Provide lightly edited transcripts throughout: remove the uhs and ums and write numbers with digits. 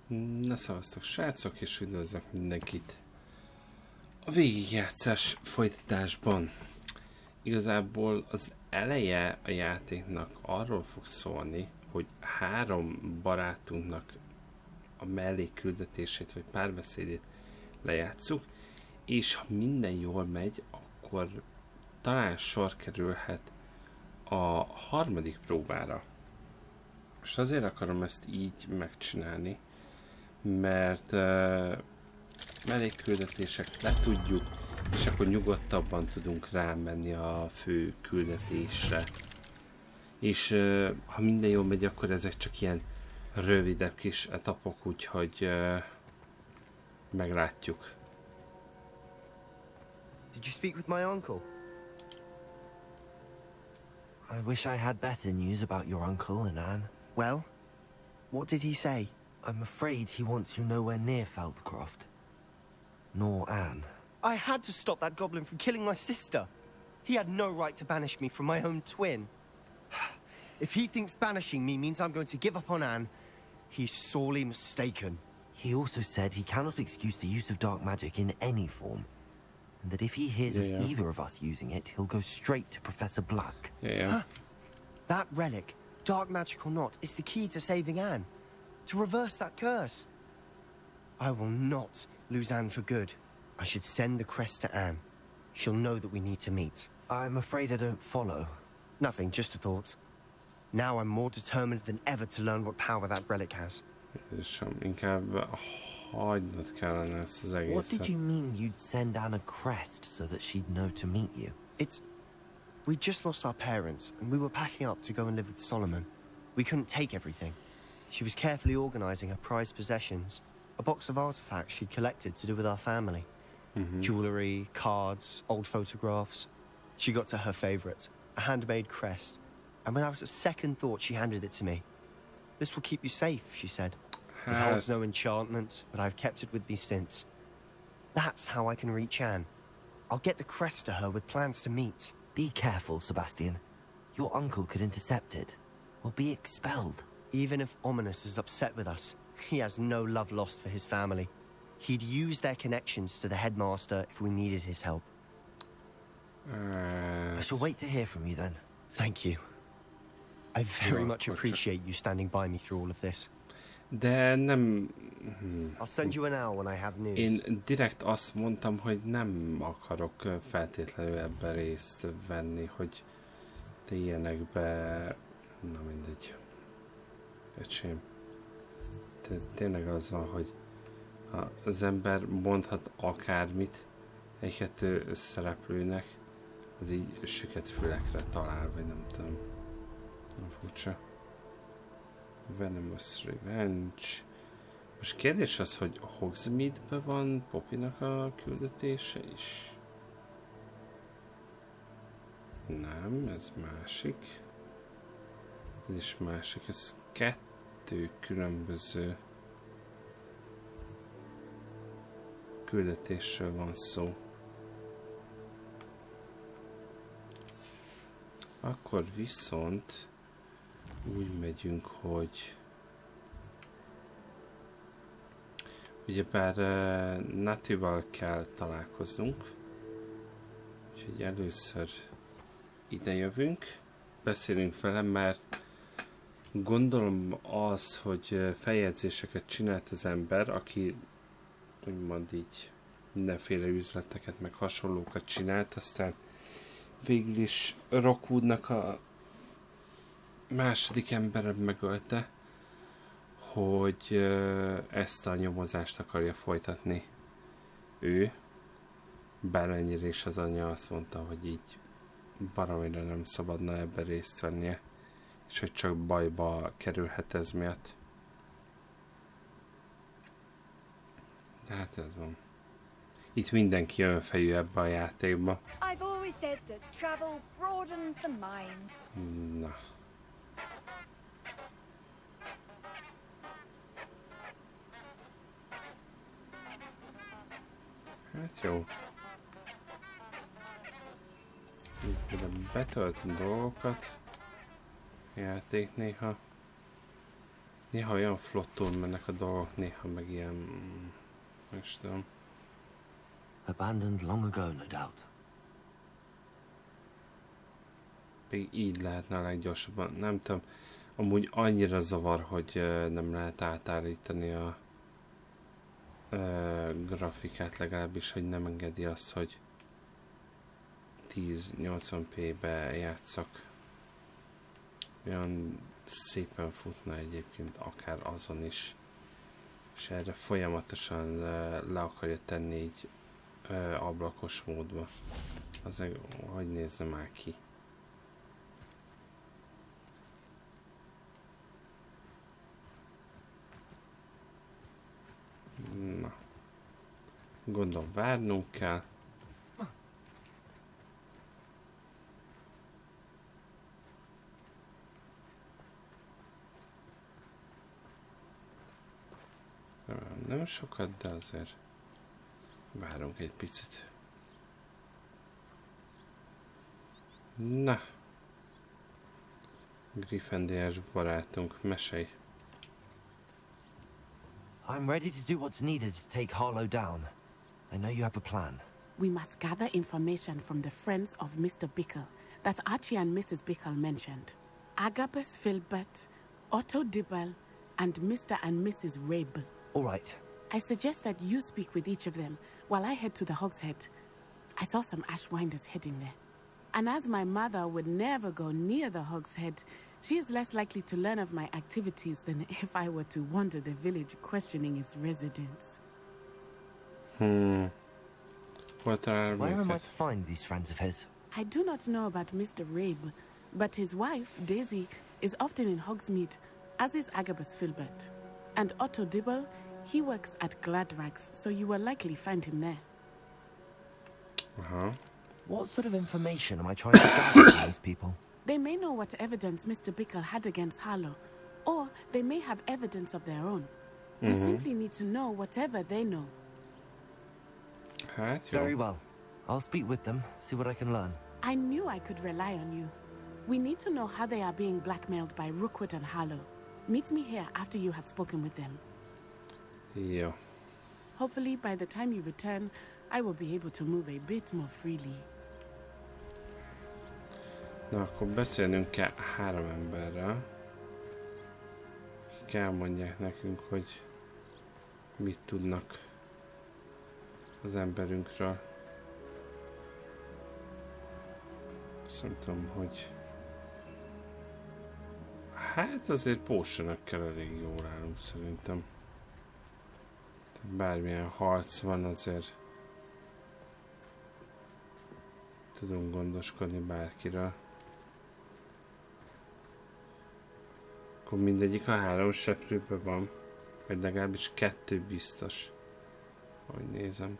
Na szavaztok, srácok, és üdvözlök mindenkit a végigjátszás folytatásban. Igazából az eleje a játéknak arról fog szólni, hogy 3 barátunknak a mellékküldetését vagy párbeszédét lejátsszuk, és ha minden jól megy, akkor talán sor kerülhet a harmadik próbára. És azért akarom ezt így megcsinálni, mert mellékküldetések letudjuk, és akkor nyugodtabban tudunk rámenni a fő küldetésre. És ha minden jól megy, akkor ezek csak ilyen rövidebb kis etapok, úgyhogy meglátjuk. Did you speak with my uncle? I wish I had better news about your uncle and Anne. Well, what did he say? I'm afraid he wants you nowhere near Feldcroft. Nor Anne. I had to stop that goblin from killing my sister. He had no right to banish me from my own twin. If he thinks banishing me means I'm going to give up on Anne, he's sorely mistaken. He also said he cannot excuse the use of dark magic in any form. And that if he hears of either of us using it, he'll go straight to Professor Black. Huh? That relic, dark magic or not, is the key to saving Anne. To reverse that curse. I will not lose Anne for good. I should send the crest to Anne. She'll know that we need to meet. I'm afraid I don't follow. Nothing, just a thought. Now I'm more determined than ever to learn what power that relic has. Inkább hagynod kellene ezt az egészet. What did you mean you'd send Anne a crest so that she'd know to meet you? We just lost our parents, and we were packing up to go and live with Solomon. We couldn't take everything. She was carefully organizing her prized possessions, a box of artifacts she'd collected to do with our family. Jewelry, cards, old photographs. She got to her favorite, a handmade crest, and when I was at second thought, she handed it to me. This will keep you safe, she said. It holds no enchantment, but I've kept it with me since. That's how I can reach Anne. I'll get the crest to her with plans to meet. Be careful, Sebastian. Your uncle could intercept it, or be expelled. Even if Ominous is upset with us, he has no love lost for his family. He'd use their connections to the headmaster if we needed his help. I shall wait to hear from you then. Thank you. I very much appreciate you standing by me through all of this. De nem... I'll send you an hour when I have news. Én direkt azt mondtam, hogy nem akarok feltétlenül ebben részt venni, hogy te ilyenekbe... Na mindegy. Öcsém. Tényleg az van, hogy az ember mondhat akármit egy-kettő szereplőnek, az így süket fülekre talál, vagy nem tudom. Nem furcsa. Venomous Revenge. Most kérdés az, hogy Hogsmeade-be van Poppynak a küldetése is? Nem, ez másik. Ez is másik. Ez 2 különböző küldetésről van szó. Akkor viszont úgy megyünk, hogy ugyebár Natival kell találkoznunk, úgyhogy először ide jövünk, beszélünk vele, mert gondolom az, hogy feljegyzéseket csinált az ember, aki úgymond így mindenféle üzleteket, meg hasonlókat csinált, aztán végül is Rockwoodnak a második ember megölte, hogy ezt a nyomozást akarja folytatni ő, bár ennyire is az anyja azt mondta, hogy így baromira nem szabadna ebben részt vennie, és hogy csak bajba kerülhet ez miatt. De hát ez van. Itt mindenki önfejű ebbe a játékba. I've always said that travel broadens the mind. Na. Hát jó. Betöltöm dolgokat. Játék néha. Néha olyan flottul mennek a dolgok, néha meg ilyen... nem is tudom. Abandoned long ago, no doubt. Még így lehetne a leggyorsabban. Nem tudom. Amúgy annyira zavar, hogy nem lehet átállítani a grafikát, legalábbis, hogy nem engedi azt, hogy 1080p-be játszak. Olyan szépen futna egyébként akár azon is. És erre folyamatosan le akarja tenni így ablakos módba. Az hogy nézze már ki. Na. Gondolom várnunk kell. Nem sokat, de azért várunk egy picit. Na. Gryffindors barátunk, mesélj. I'm ready to do what's needed to take Harlow down. I know you have a plan. We must gather information from the friends of Mr. Bickle that Archie and Mrs. Bickle mentioned. Agabus Filbert, Otto Dibble, and Mr. and Mrs. Rabe. All right. I suggest that you speak with each of them while I head to the Hogshead. I saw some Ashwinders heading there. And as my mother would never go near the Hogshead, she is less likely to learn of my activities than if I were to wander the village questioning its residents. What are Where am I to find these friends of his? I do not know about Mr. Rabe, but his wife, Daisy, is often in Hogsmeade, as is Agabus Filbert. And Otto Dibble, he works at Gladrags, so you will likely find him there. What sort of information am I trying to gather from these people? They may know what evidence Mr. Bickle had against Harlow, or they may have evidence of their own. We simply need to know whatever they know. Very well. I'll speak with them, see what I can learn. I knew I could rely on you. We need to know how they are being blackmailed by Rookwood and Harlow. Meet me here after you have spoken with them. Jó. Hopefully, by the time you return, I will be able to move a bit more freely. Na, akkor beszélnünk kell 3 emberrel. Akik elmondják nekünk, hogy mit tudnak az emberünkről. Azt nem tudom, hogy... Hát azért potionokkel elég jól állunk szerintem. Bármilyen harc van, azért tudunk gondoskodni bárkiről. Akkor mindegyik a 3 seprőben van. Vagy legalábbis 2 biztos. Ahogy nézem.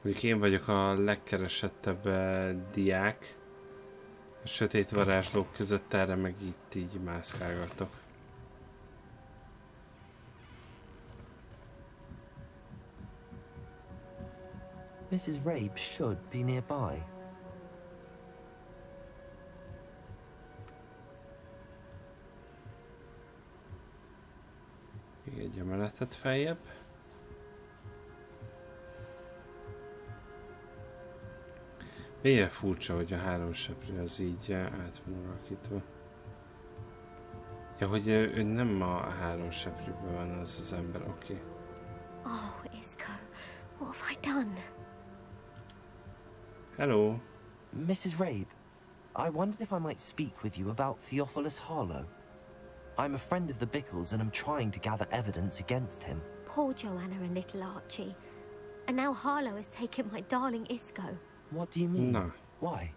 Mondjuk én vagyok a legkeresettebb diák. A sötét varázslók között, erre meg itt így mászkálgatok. Mrs. Rabe should be nearby. Még egy emeletet feljebb. Mennyire furcsa, hogy a 3 seprő az így át van alakítva. Ja, hogy ő nem a 3 seprőben van az az ember, oké. Okay. Oh, Isco, what have I done? Hello. Mrs. Rabe, I wondered if I might speak with you about Theophilus Harlow. I'm a friend of the Bickles and I'm trying to gather evidence against him. Poor Joanna and little Archie. And now Harlow has taken my darling Isco. What do you mean? No. Why?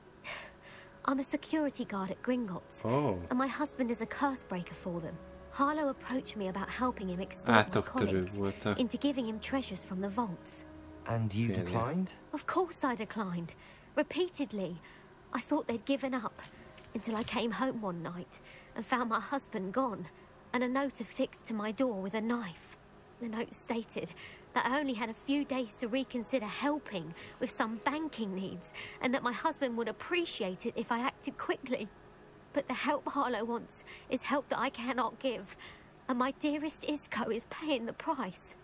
I'm a security guard at Gringotts. Oh. And my husband is a curse breaker for them. Harlow approached me about helping him extort my colleagues into giving him treasures from the vaults. And you declined? Of course I declined. Repeatedly. I thought they'd given up. Until I came home one night and found my husband gone. And a note affixed to my door with a knife. The note stated, that I only had a few days to reconsider helping with some banking needs, and that my husband would appreciate it if I acted quickly. But the help Harlow wants is help that I cannot give, and my dearest Isco is paying the price.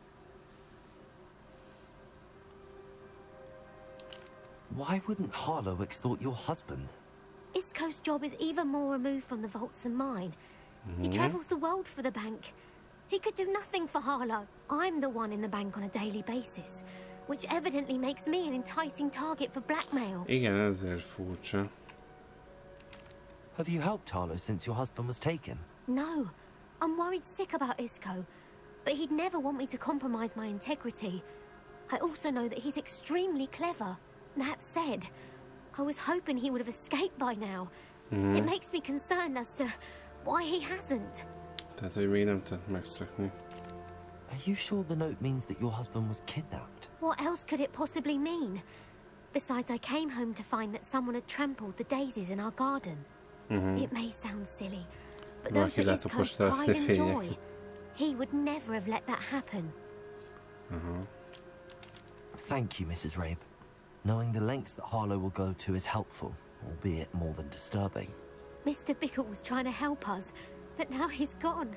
Why wouldn't Harlow extort your husband? Isco's job is even more removed from the vaults than mine. He travels the world for the bank. He could do nothing for Harlow. I'm the one in the bank on a daily basis, which evidently makes me an enticing target for blackmail. Igen, ezért furcsa. Have you helped Harlow since your husband was taken? No. I'm worried sick about Isco, but he'd never want me to compromise my integrity. I also know that he's extremely clever. That said, I was hoping he would have escaped by now. It makes me concerned as to why he hasn't. Tehát, hogy még nem tett megszökni. Are you sure the note means that your husband was kidnapped? What else could it possibly mean? Besides, I came home to find that someone had trampled the daisies in our garden. It may sound silly, but those are Isco's pride and joy. He would never have let that happen. Thank you, Mrs. Rabe. Knowing the lengths that Harlow will go to is helpful, albeit more than disturbing. Mr. Bickle was trying to help us, but now he's gone.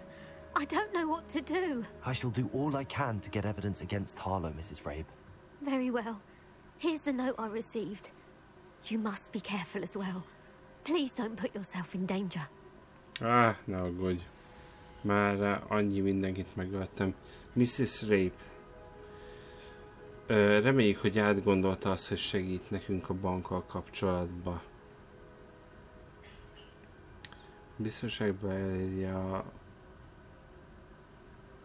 I don't know what to do. I shall do all I can to get evidence against Harlow, Mrs. Rabe. Very well. Here's the note I received. You must be careful as well. Please don't put yourself in danger. Ne aggódj. Már annyi mindenkit megöltem. Mrs. Rabe. Reméljük, hogy átgondolta azt, hogy segít nekünk a bankkal kapcsolatba. Biztonságban elérje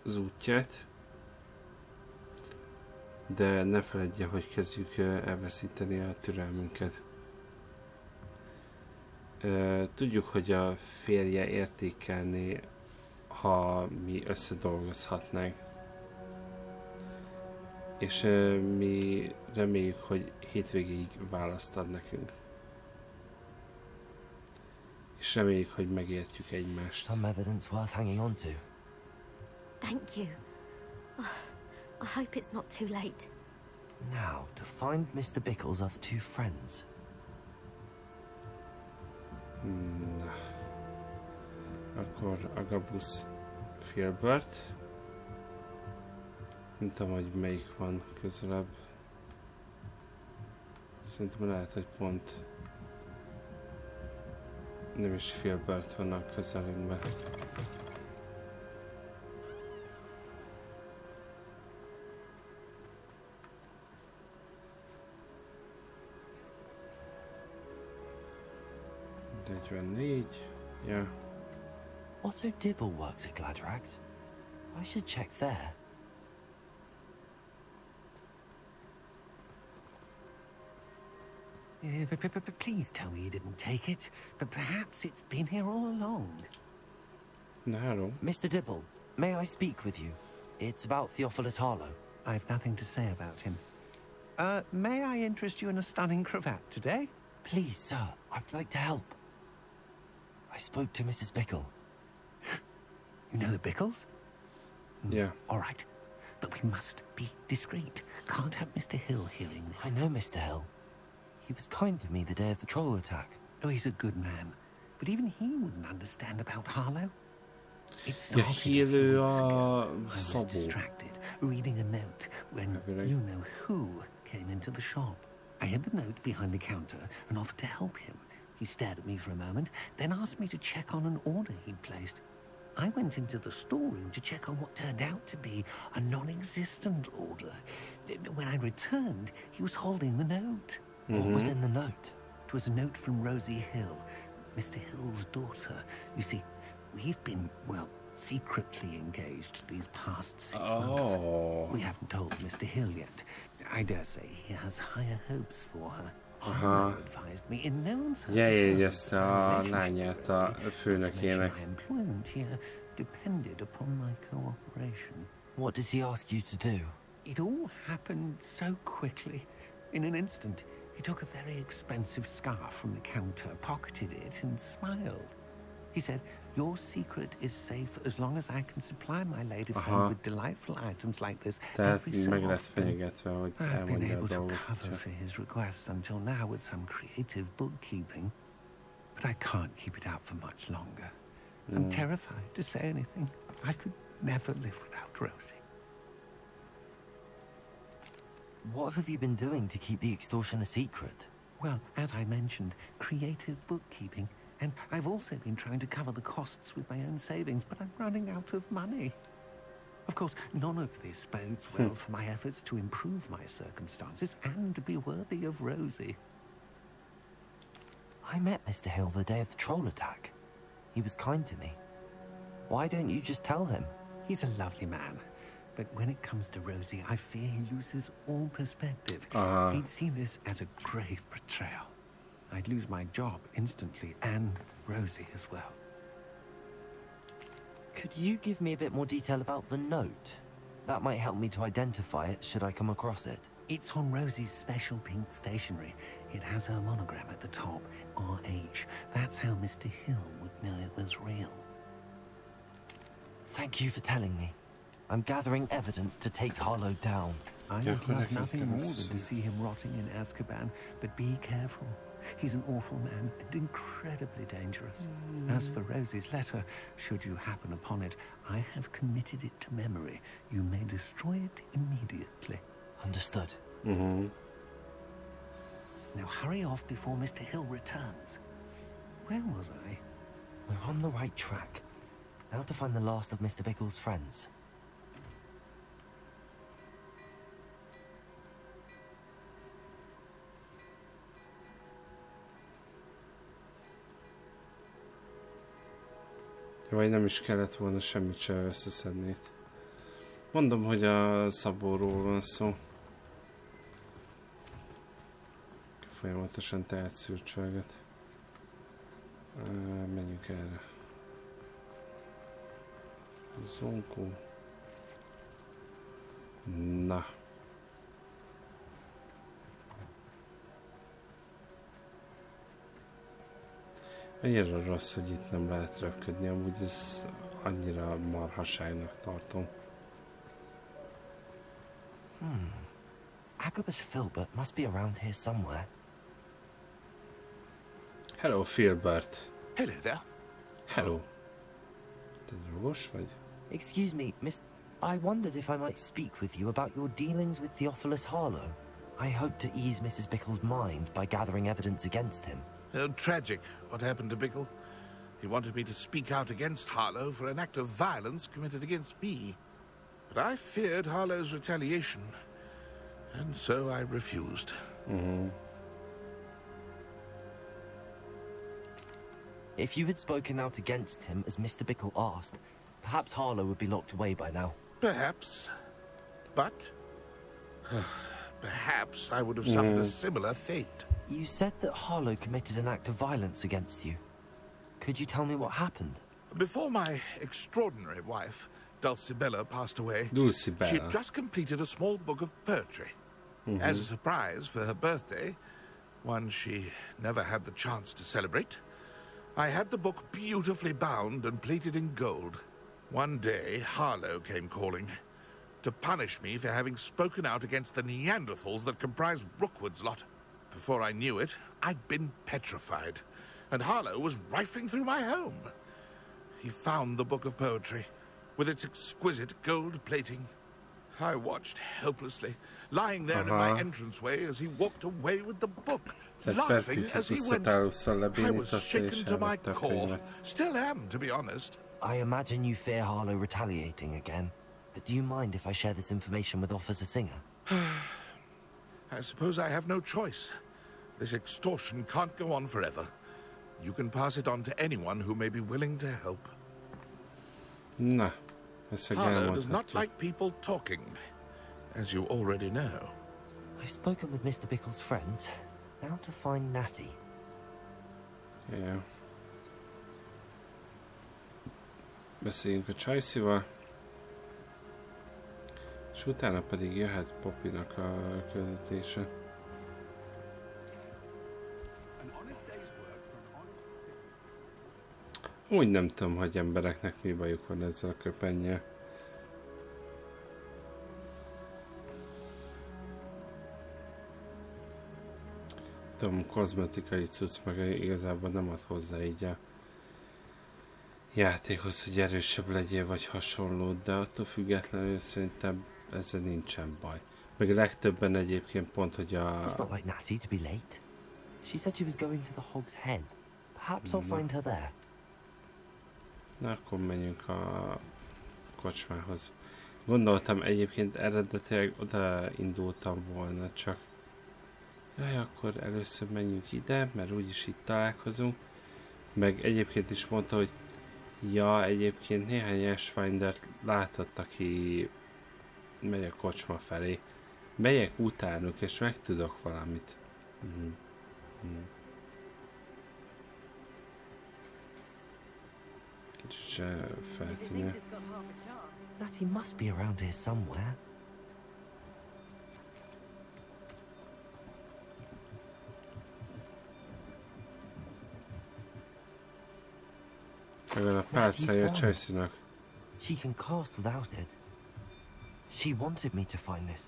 az útját, de ne feledje, hogy kezdjük elveszíteni a türelmünket. Tudjuk, hogy a férje értékelné, ha mi összedolgozhatnánk. És mi reméljük, hogy hétvégéig választ ad nekünk. És reméljük, hogy megértjük egymást. Some evidence worth hanging on to. Thank you. I hope it's not too late. Now, to find Mr. Bickle's other two friends. Akkor Agabus Filbert. Nem tudom, hogy melyik van közelebb. Szerintem lehet, hogy pont nem is Filbert van a közelünkben. Yeah. Otto Dibble works at Gladrags. I should check there. Please tell me you didn't take it, but perhaps it's been here all along. No. Mr. Dibble, may I speak with you? It's about Theophilus Harlow. I've nothing to say about him. May I interest you in a stunning cravat today? Please, sir, I'd like to help. I spoke to Mrs. Bickle. You know the Bickles? Yeah. All right. But we must be discreet. Can't have Mr. Hill hearing this. I know Mr. Hill. He was kind to me the day of the troll attack. Oh, he's a good man. But even he wouldn't understand about Harlow. It started a few weeks ago. I was distracted, reading a note, when you-know-who came into the shop. I hid the note behind the counter and offered to help him. He stared at me for a moment, then asked me to check on an order he'd placed. I went into the storeroom to check on what turned out to be a non-existent order. When I returned, he was holding the note. What was in the note? It was a note from Rosie Hill, Mr. Hill's daughter. You see, we've been, well, secretly engaged these past 6 months. We haven't told Mr. Hill yet. I dare say he has higher hopes for her. Advised me in no uncertain terms a lányát a főnökének. my employment here depended upon my cooperation. What does he ask you to do? It all happened so quickly. In an instant, he took a very expensive scarf from the counter, pocketed it, and smiled. He said, Your secret is safe as long as I can supply my lady friend with delightful items like this every so often. I've been able to cover for his requests until now with some creative bookkeeping, but I can't keep it out for much longer. I'm terrified to say anything. I could never live without Rosie. What have you been doing to keep the extortion a secret? Well, as I mentioned, creative bookkeeping. And I've also been trying to cover the costs with my own savings, but I'm running out of money. Of course, none of this bodes well for my efforts to improve my circumstances and to be worthy of Rosie. I met Mr. Hill the day of the troll attack. He was kind to me. Why don't you just tell him? He's a lovely man. But when it comes to Rosie, I fear he loses all perspective. He'd see this as a grave betrayal. I'd lose my job instantly, and Rosie as well. Could you give me a bit more detail about the note? That might help me to identify it should I come across it. It's on Rosie's special pink stationery. It has her monogram at the top, RH. That's how Mr. Hill would know it was real. Thank you for telling me. I'm gathering evidence to take Harlow down. I would love nothing more than to see him rotting in Azkaban, but be careful. He's an awful man and incredibly dangerous. As for Rosie's letter, should you happen upon it, I have committed it to memory. You may destroy it immediately. Understood. Now hurry off before Mr. Hill returns. Where was I? We're on the right track. Now to find the last of Mr. Bickle's friends. Vagy nem is kellett volna semmit se összeszedni. Mondom, hogy a szabóról van szó. Folyamatosan tehet szürcsölget. Menjünk erre. Zonkó. Na. Annyira rossz, hogy itt nem lehet röpködni, amúgy ez annyira marhaságnak tartom. Agabus Filbert must be around here somewhere. Hello, Filbert. Hello there. Hello. Te drogos vagy? Excuse me, Miss... I wondered if I might speak with you about your dealings with Theophilus Harlow. I hope to ease Mrs. Bickle's mind by gathering evidence against him. Tragic, what happened to Bickle. He wanted me to speak out against Harlow for an act of violence committed against me. But I feared Harlow's retaliation, and so I refused. If you had spoken out against him, as Mr. Bickle asked, perhaps Harlow would be locked away by now. Perhaps. But... perhaps I would have suffered a similar fate. You said that Harlow committed an act of violence against you. Could you tell me what happened? Before my extraordinary wife, Dulcibella, passed away, Dulcibella. She had just completed a small book of poetry. As a surprise for her birthday, one she never had the chance to celebrate, I had the book beautifully bound and plated in gold. One day, Harlow came calling to punish me for having spoken out against the Neanderthals that comprise Rookwood's lot. Before I knew it, I'd been petrified, and Harlow was rifling through my home. He found the book of poetry, with its exquisite gold plating. I watched helplessly, lying there in my entranceway as he walked away with the book, laughing as he went. I was shaken to my core. Still am, to be honest. I imagine you fear Harlow retaliating again, but do you mind if I share this information with Officer Singer? I suppose I have no choice. This extortion can't go on forever. You can pass it on to anyone who may be willing to help. Na, Harlow does not like people talking, as you already know. I've spoken with Mr. Bickle's friends. Now to find Natty. Yeah. Beszéljünk a Csajszival. És utána pedig jöhet Poppynak a küldetése. Úgy nem tudom, hogy embereknek mi bajuk van ezzel a köpennyel. Tudom, kozmetikai cucc meg igazából nem ad hozzá így a játékhoz, hogy erősebb legyél vagy hasonló, de attól függetlenül szerintem ezzel nincsen baj. Meg a legtöbben egyébként pont, hogy a... It's not like Natty to be late. She said she was going to the Hog's Head. Perhaps I'll find her there. Na, akkor menjünk a kocsmához. Gondoltam egyébként eredetileg oda indultam volna, csak jaj, akkor először menjünk ide, mert úgyis itt találkozunk. Meg egyébként is mondta, hogy ja, egyébként néhány Ashfindert látott, aki megy a kocsma felé. Megyek utánuk, és megtudok valamit. Kicsit se feltűnő. Natty must be around here somewhere. Ezen a pálcája Chelsea-nak. She can cast without it. She wanted me to find this.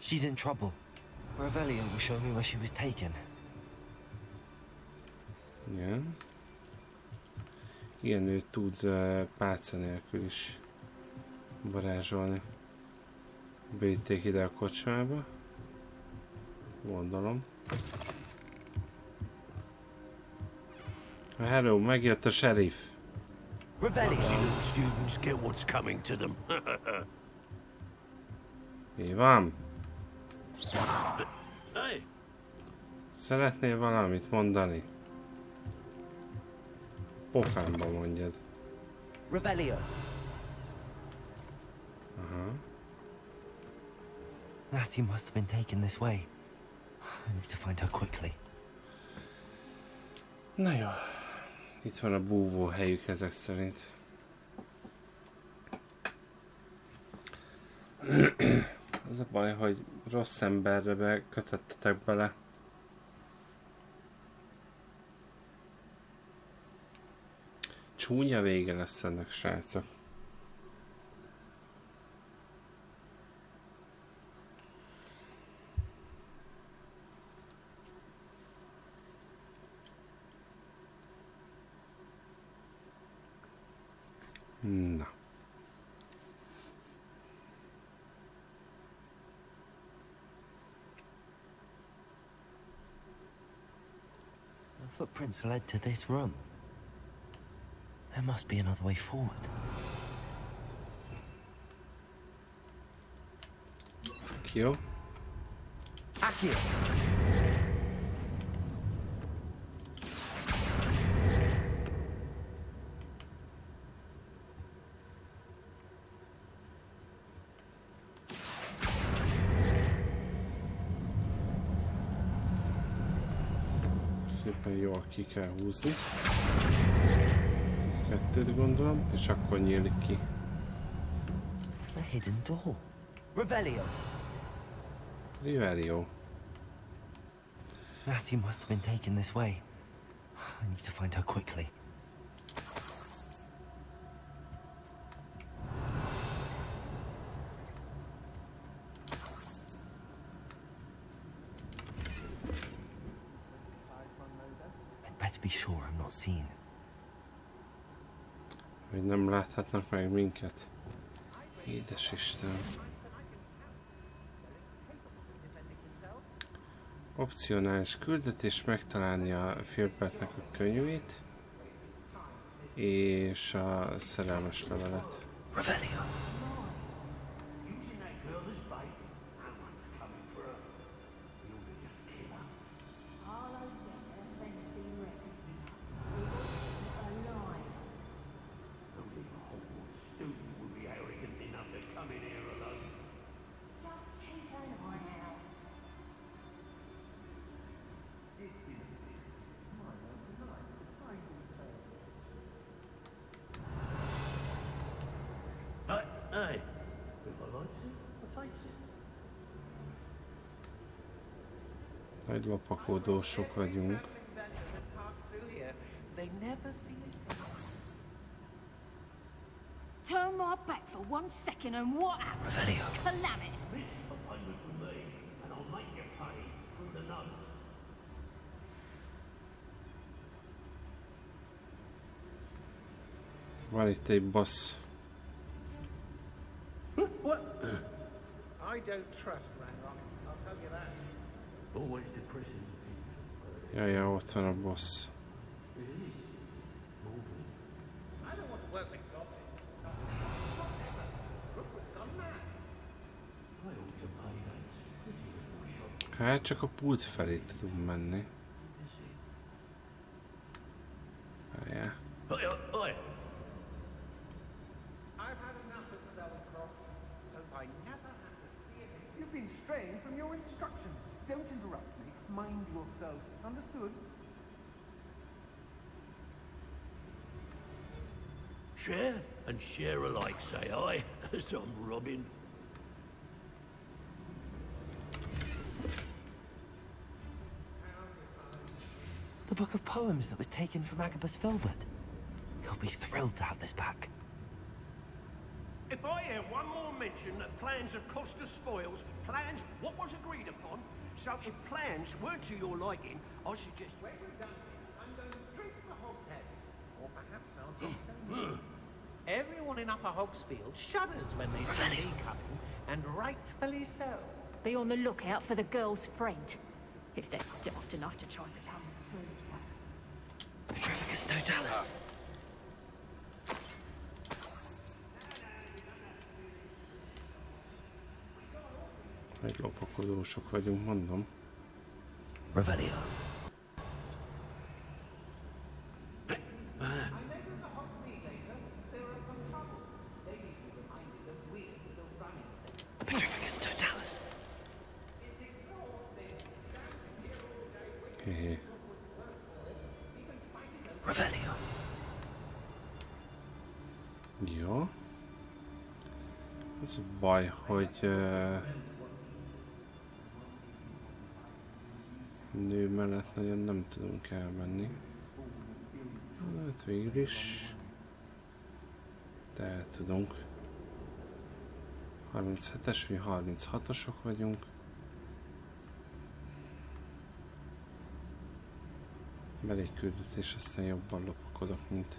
She's in trouble. Revelio will show me where she was taken. Igen. Igen, ő tud pálca nélkül is varázsolni. Beütték ide a kocsmába. Gondolom. Hello, megjött a sheriff. Revelio. Students get what's coming to them. Mi van? Hey. Szeretnél valamit mondani? Pofámba mondjad. Revelio. Aha. Natty must have been taken this way. I need to find her quickly. Na jó. Itt van a búvó helyük ezek szerint. Az a baj, hogy rossz emberre bekötöttetek bele. Csúnya vége lesz ennek, srácok. Na. The footprints led to this room. There must be another way forward. Jó. Akio! Szépen jól ki kell húzni. Kettőt gondolom, és akkor nyílik ki. A hidden door. Revelio. Revelio. Natty must have been taken this way. I need to find her quickly. I'd better be sure I'm not seen. Hogy nem láthatnak meg minket. Édes Isten. Opcionális küldetés megtalálni a Philbertnek a könyvét és a szerelmes levelet. Revelio. Nagy lopakodósok vagyunk. They never see it. Turn my back for 1 second and what happens? Revelio. Calamity. And I'll make you pay through the nose. Van itt egy boss. What? I don't trust Ranrock, I'll tell you that. Always depressing. Jaj, ott van a boss. I don't want to work with goblins. Rookwood's gone mad. I ought to pay that pretty little shop. Hát csak a pult felé tudunk menni. Várjál. Oi. I've had enough of Sellencroft. Hope I never have to see it again. You've been straying from your instructions. Don't interrupt me. Mind yourself. Understood? Share and share alike, say I, as I'm Robin. The book of poems that was taken from Agabus Filbert. He'll be thrilled to have this back. If I hear one more mention of plans of Costa spoils, plans what was agreed upon, so if plans weren't to your liking, I suggest... When we're done here, I'm going straight to the Hogshead. Or perhaps I'll just Everyone in Upper Hogsfield shudders when they see me coming, and rightfully so. Be on the lookout for the girl's friend. If they're daft enough to try to come through. Petrificus totalis. Egy lopakodósok vagyunk, mondom. Revelio. Petrificus totalis. Hehe. Revelio. Jó. Ez a baj, hogy nő mellett nagyon nem tudunk elmenni. Hát végül is. De el tudunk. 37-es, mi 36-osok vagyunk. Belégküldetés, aztán jobban lopakodok, mint...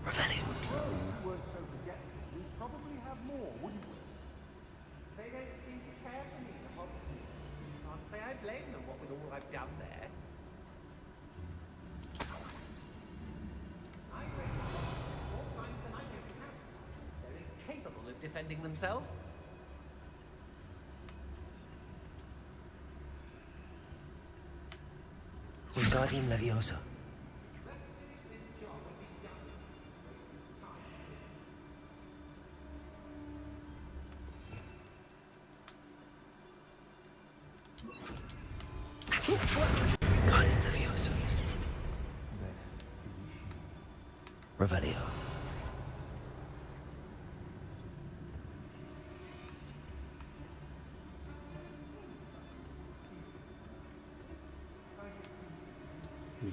Revelio. They don't seem to care for me, the Hogsmeade. Can't say I blame them, what with all I've done there. I break the law more times than I can count. They're incapable of defending themselves. Wingardium Leviosa. Wingardium Leviosa. Revelio.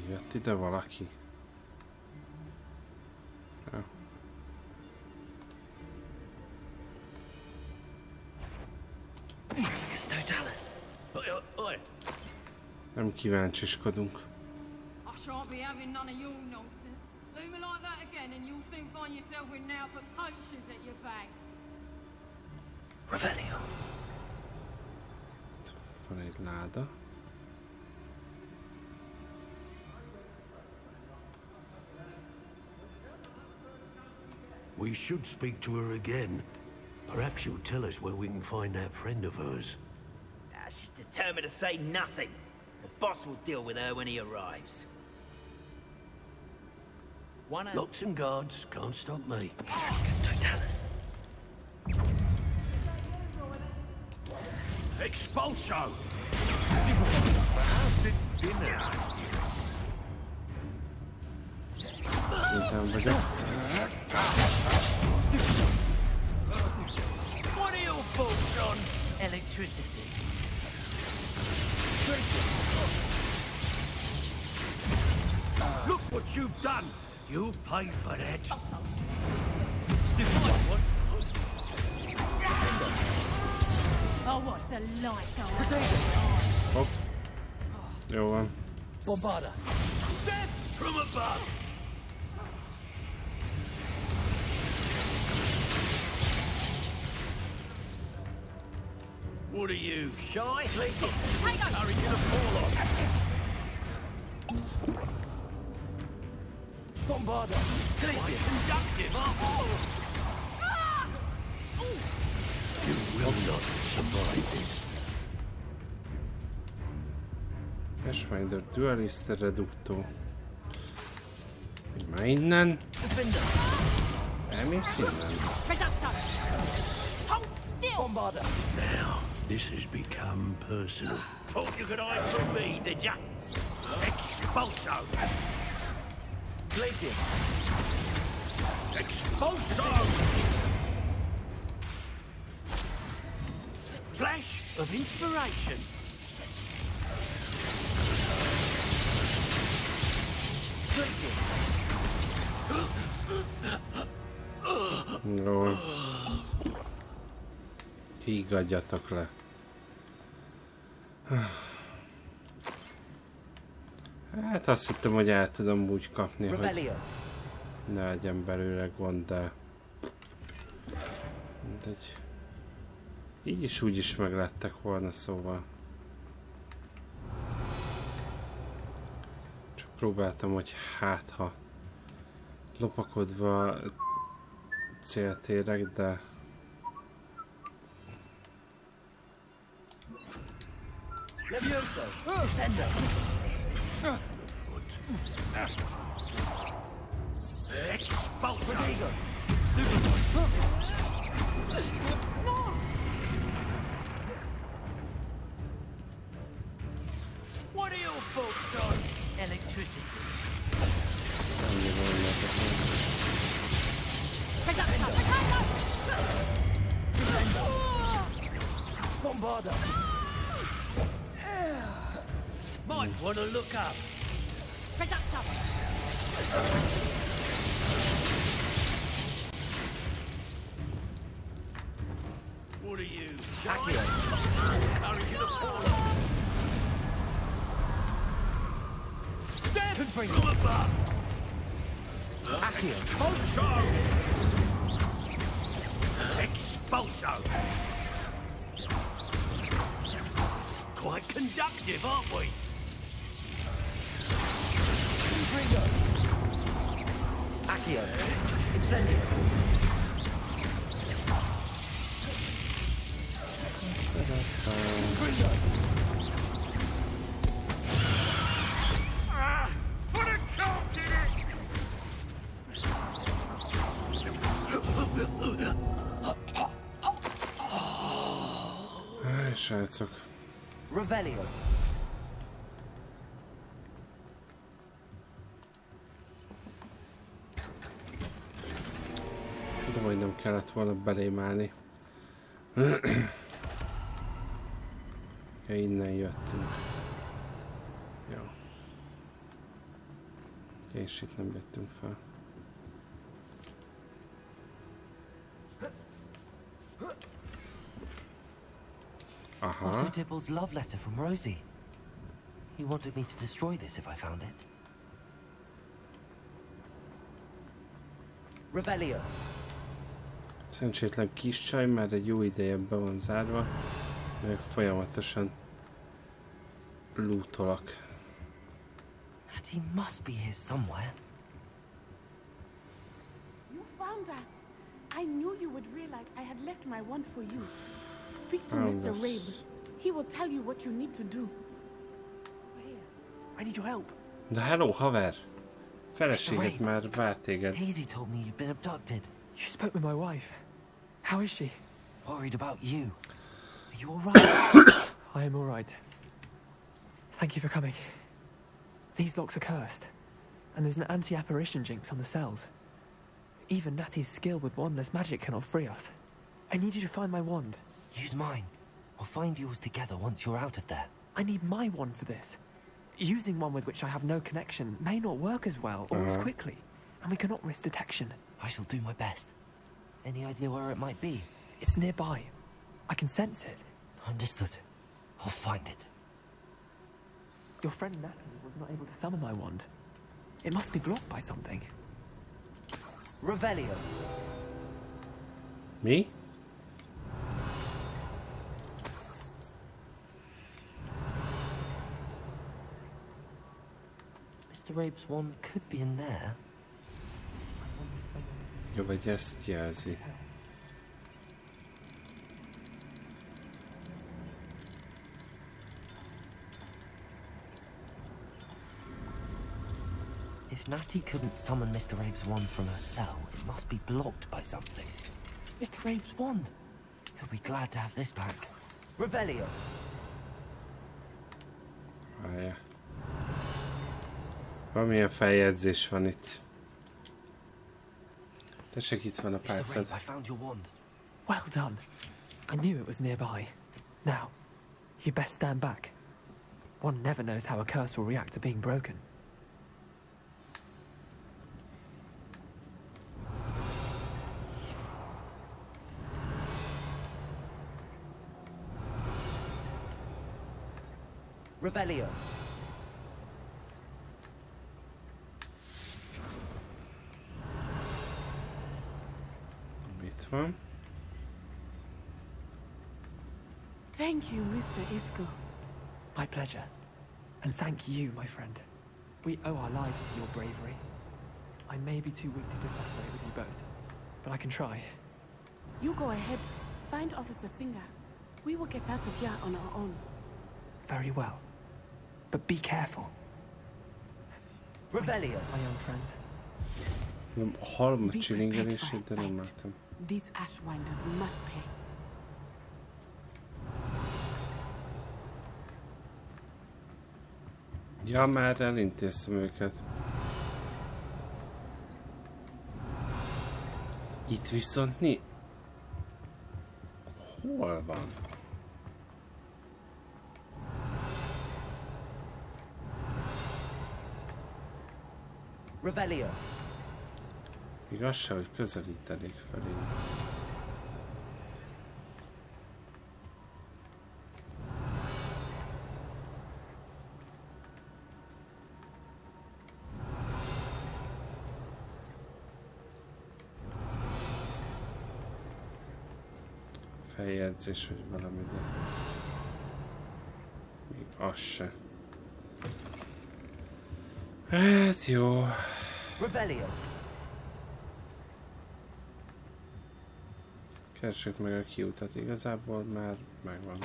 Jött ide valaki. Ja. Petrificus totalis. Oi. Nem kíváncsiskodunk. I shan't be having none of your nonsense. Do me like that again and you'll soon find yourself with now for punches at your back. Revelio. Van egy láda. We should speak to her again. Perhaps she'll tell us where we can find that friend of hers. She's determined to say nothing. The boss will deal with her when he arrives. Locks and guards can't stop me. Petrificus totalis. Expulso! Perhaps it's dinner. Szerintem vagyok. What are your thoughts on electricity? you've done. You'll pay for that. I'll watch the light go out. Hopp. Jó van. Bombarda. Death from above. What are you, shy? Listen, hurry, gonna fall off. Bombarda. Glacier. Conductive, You will not survive this. Pathfinder Dualist Reducto. Már innen. Elmész innen. Bombarda. Now, this has become personal. Thought you could hide from me, did ya? Expulso. Glacier. Expulso. Flash of inspiration. Jó. Higgadjatok le. Hát azt hittem, hogy el tudom úgy kapni, hogy ne legyen belőle gond, de... mindegy. Így is úgy is meglettek volna, szóval. Csak próbáltam, hogy hát ha lopakodva célt érek, de... Levioso! Sender! Expulso! What are your thoughts on electricity? Bombarda! Might want to look up. What are you? Step from above. Expulso. Expulso. Quite conductive, aren't we? Ringo. Accio. Incendio. Ringo. Put a coke in it! Srácok. Revelio. De majdnem kellett volna belém állni. Ja, innen jöttünk. Jó. És itt nem jöttünk fel. Also Dibble's love letter from Rosie. He wanted me to destroy this if I found it. Revelio. Szerencsétlen kis csaj, már egy jó ideje be van zárva, meg folyamatosan lootolak. He must be here somewhere. You found us. I knew you would realize I had left my wand for you. Speak to Mr. Rabe. He will tell you what you need to do. I need your help. De hello, haver! Feleséget már vár téged. Daisy told me you'd been abducted. You spoke with my wife. How is she? Worried about you. Are you alright? I am alright. Thank you for coming. These locks are cursed, and there's an anti-apparition jinx on the cells. Even Natty's skill with wandless magic cannot free us. I need you to find my wand. Use mine. We'll find yours together once you're out of there. I need my wand for this. Using one with which I have no connection may not work as well or as quickly, and we cannot risk detection. I shall do my best. Any idea where it might be? It's nearby. I can sense it. Understood. I'll find it. Your friend Natalie was not able to summon my wand. It must be blocked by something. Revelio. Me? Mr. Abe's wand could be in there. Jó, vagy ezt jelzi. If Natty couldn't summon Mr. Abe's wand from her cell, it must be blocked by something. Mr. Abe's wand! He'll be glad to have this back. Revelio! Várja. Valamilyen feljegyzés van itt. Tessék, itt van a pálcád. I found your wand. Well done. I knew it was nearby. Now, you best stand back. One never knows how a curse will react to being broken. Revelio. Itt van. Thank you, Mr. Isco. My pleasure. And thank you, my friend. We owe our lives to your bravery. I may be too weak to disseparate with you both, but I can try. You go ahead. Find Officer Singer. We will get out of here on our own. Very well. But be careful. Revelio. My young friends. A halom csilingelését, de nem láttam. These Ashwinders must pay. Ja, már elintéztem őket. Itt viszont mi? Hol van? Revelio. Igaz se, hogy közelítenék felé. Feljegyzés, hogy valami, de még az se. Hát jó. Revelio. Keresjük meg a kiutat, igazából már megvan.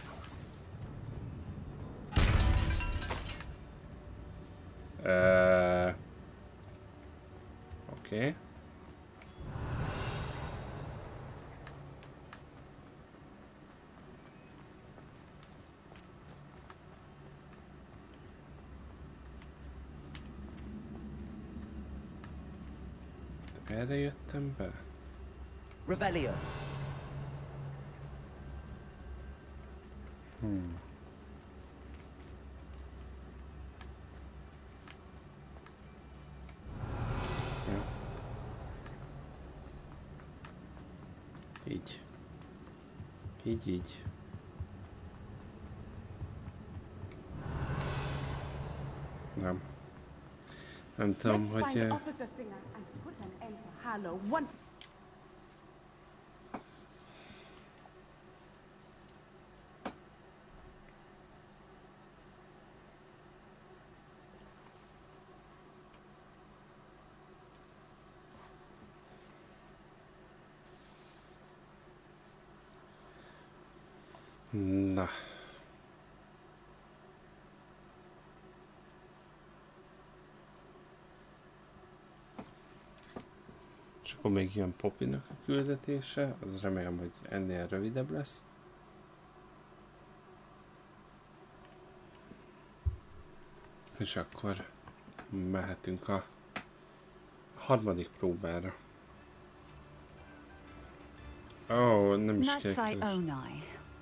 Oké. Erre jöttem be? Revelio. Ja. Így. Így. Nem. Nem tudom, hogy... Officer Singer and put an end to Harlow once. Na. És akkor még jön Poppynak a küldetése, az remélem, hogy ennél rövidebb lesz. És akkor mehetünk a harmadik próbára. Ó, nem is kell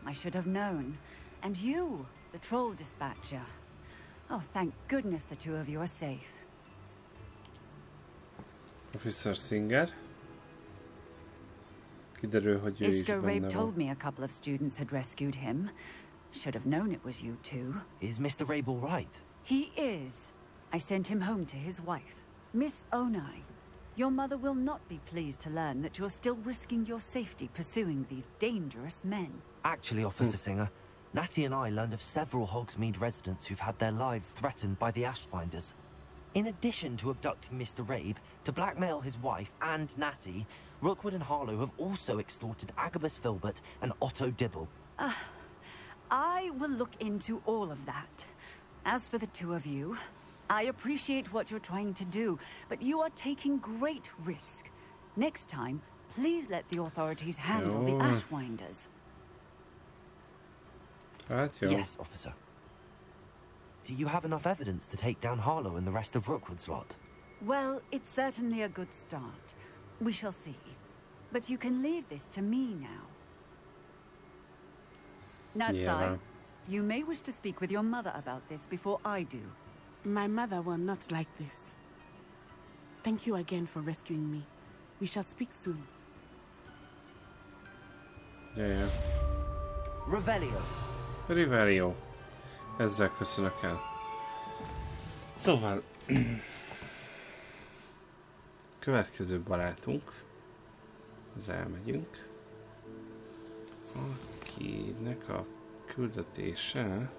I should have known. And you, the troll dispatcher. Oh, thank goodness the two of you are safe. Officer Singer. Kiderül, hogy ő is Isco benne Rabe van. told me a couple of students had rescued him. Should have known it was you two. Is Mr. Rabe all right? He is. I sent him home to his wife. Miss Onai, your mother will not be pleased to learn that you're still risking your safety pursuing these dangerous men. Actually, Officer Singer, Natty and I learned of several Hogsmeade residents who've had their lives threatened by the Ashbinders. In addition to abducting Mr. Rabe to blackmail his wife and Natty, Rookwood and Harlow have also extorted Agabus Filbert and Otto Dibble. I will look into all of that. As for the two of you, I appreciate what you're trying to do, but you are taking great risk. Next time, please let the authorities handle the Ashwinders. Yes, officer. Do you have enough evidence to take down Harlow and the rest of Rookwood's lot? Well, it's certainly a good start. We shall see. But you can leave this to me now. Natsai, you may wish to speak with your mother about this before I do. My mother will not like this. Thank you again for rescuing me. We shall speak soon. Yeah. Revelio. Revelio. Ezzel köszönök el. Szóval... következő barátunk. Az elmegyünk. Akinek a küldetése...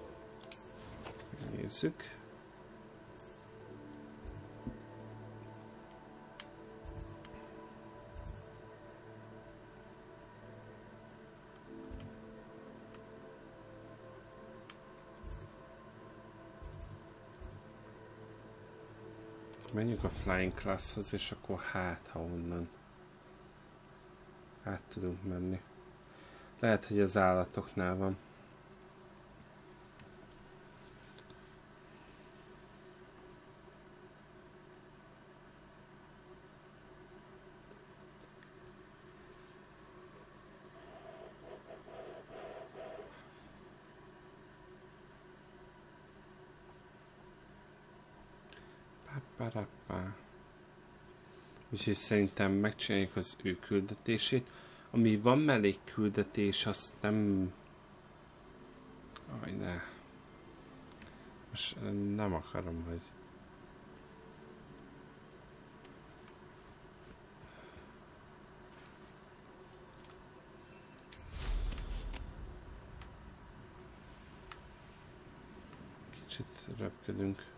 Nézzük. Menjünk a Flying Classhoz, és akkor hát, ha onnan át tudunk menni. Lehet, hogy az állatoknál van. Úgyhogy szerintem megcsináljuk az ő küldetését. Ami van mellékküldetés, azt nem... Aj, ne. Most nem akarom, hogy... Kicsit röpködünk.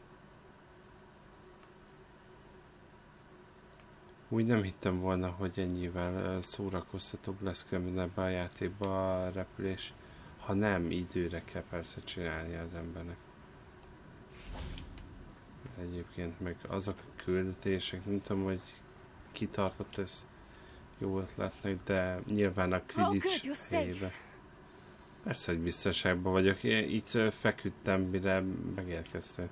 Úgy nem hittem volna, hogy ennyivel szórakoztatóbb lesz különben ebbe a játékba a repülés, ha nem időre kell persze csinálni az embernek. Egyébként meg azok a küldetések, nem tudom, hogy ki tartott ez jó ötletnek, de nyilván a Quidditch helyébe. Persze, hogy biztonságban vagyok, itt feküdtem, mire megérkeztél.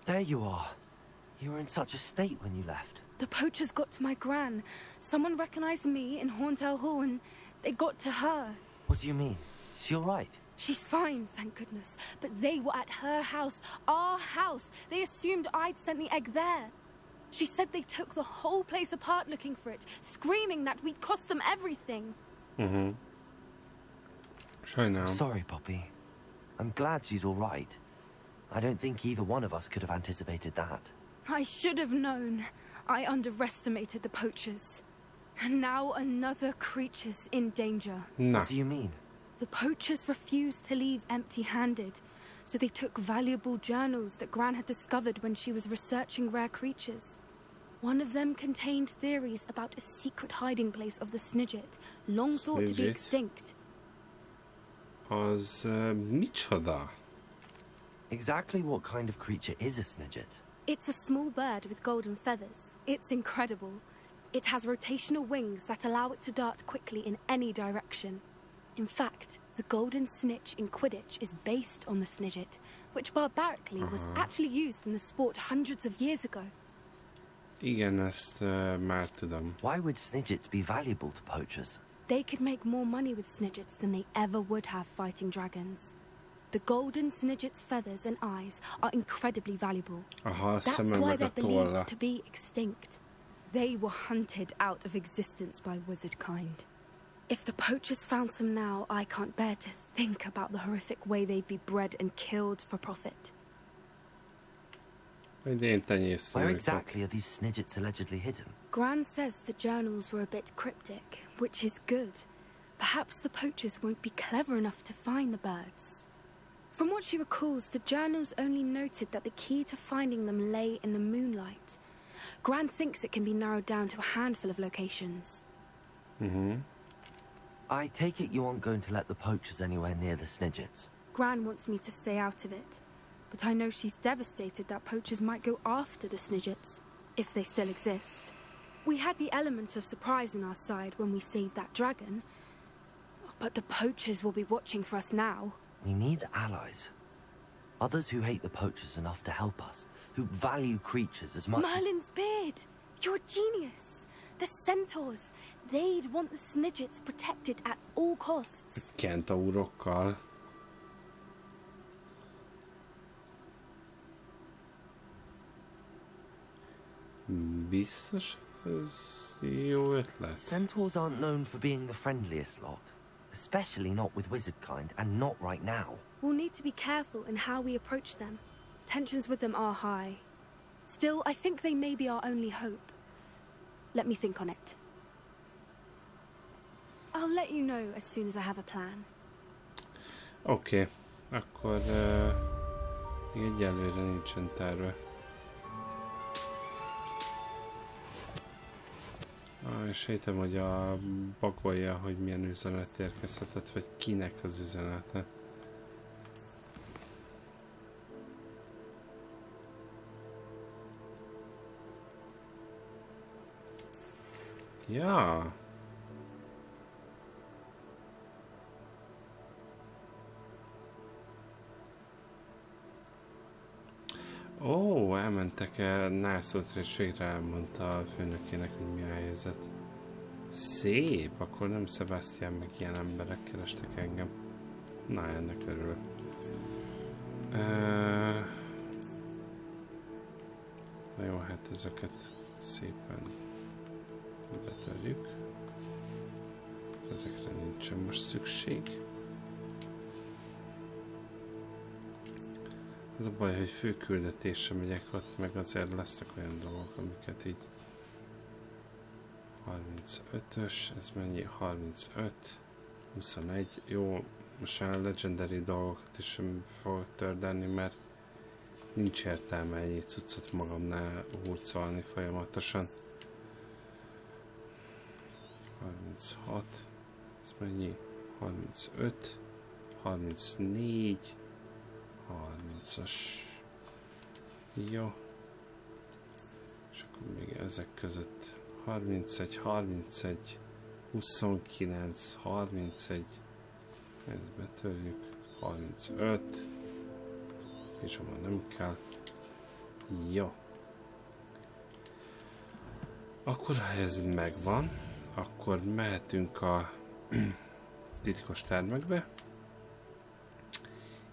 There you are. You were in such a state when you left. The poachers got to my gran. Someone recognized me in Horntail Hall and they got to her. What do you mean? Is she all right? She's fine, thank goodness. But they were at her house, our house. They assumed I'd sent the egg there. She said they took the whole place apart looking for it, screaming that we'd cost them everything. Mm-hmm. Sajnálom. Sorry, Poppy. I'm glad she's all right. I don't think either one of us could have anticipated that. I should have known. I underestimated the poachers. And now another creature's in danger. No. What do you mean? The poachers refused to leave empty-handed, so they took valuable journals that Gran had discovered when she was researching rare creatures. One of them contained theories about a secret hiding place of the Snidget, long thought to be extinct. Az micsoda? Exactly what kind of creature is a Snidget? It's a small bird with golden feathers. It's incredible. It has rotational wings that allow it to dart quickly in any direction. In fact, the golden snitch in Quidditch is based on the Snidget, which barbarically was actually used in the sport hundreds of years ago. Igen, ezt már tudom. Why would Snidgets be valuable to poachers? They could make more money with Snidgets than they ever would have fighting dragons. The The golden snidget's feathers and eyes are incredibly valuable. That's szemem why meg they're a tolla. believed to be extinct. They were hunted out of existence by wizard kind. If the poachers found some now, I can't bear to think about the horrific way they'd be bred and killed for profit. Where exactly are these snidgets allegedly hidden? Gran says the journals were a bit cryptic, which is good. Perhaps the poachers won't be clever enough to find the birds. From what she recalls, the journals only noted that the key to finding them lay in the moonlight. Gran thinks it can be narrowed down to a handful of locations. I take it you aren't going to let the poachers anywhere near the snidgets. Gran wants me to stay out of it, but I know she's devastated that poachers might go after the snidgets, if they still exist. We had the element of surprise on our side when we saved that dragon, but the poachers will be watching for us now. We need allies. Others who hate the poachers enough to help us, who value creatures as much Merlin's beard! You're a genius! The centaurs! They'd want the snidgets protected at all costs. Kentaurokkal. Biztos ez jó ötlet. Centaurs aren't known for being the friendliest lot. Especially not with wizard kind, and not right now. We'll need to be careful in how we approach them. Tensions with them are high. Still, I think they may be our only hope. Let me think on it. I'll let you know as soon as I have a plan. Oké, akkor még egyelőre nincsen terve. És sejtem, hogy a bagolja, hogy milyen üzenet érkezhetett, vagy kinek az üzenete. Ja. Ó, elmentek el Nászótra, és végre elmondta a főnökének, hogy mi a helyzet. Szép, akkor nem Sebastian, meg ilyen emberek kerestek engem. Na, ennek örülök. Na jó, hát ezeket szépen betörjük. Ezekre nincsen most szükség. Az a baj, hogy főküldetésre megyek ott, meg azért lesznek olyan dolgok, amiket így 35-ös, ez mennyi? 35, 21, jó, most a legendary dolgokat is sem fogok tördelni, mert nincs értelme ennyi cuccot magamnál hurcolni folyamatosan. 36, ez mennyi? 35, 34, 30-as. Jó. És akkor még ezek között 31, 31, 29, 31, ezt betörjük, 35, és már nem kell. Jó. Akkor ha ez megvan, akkor mehetünk a titkos termekbe,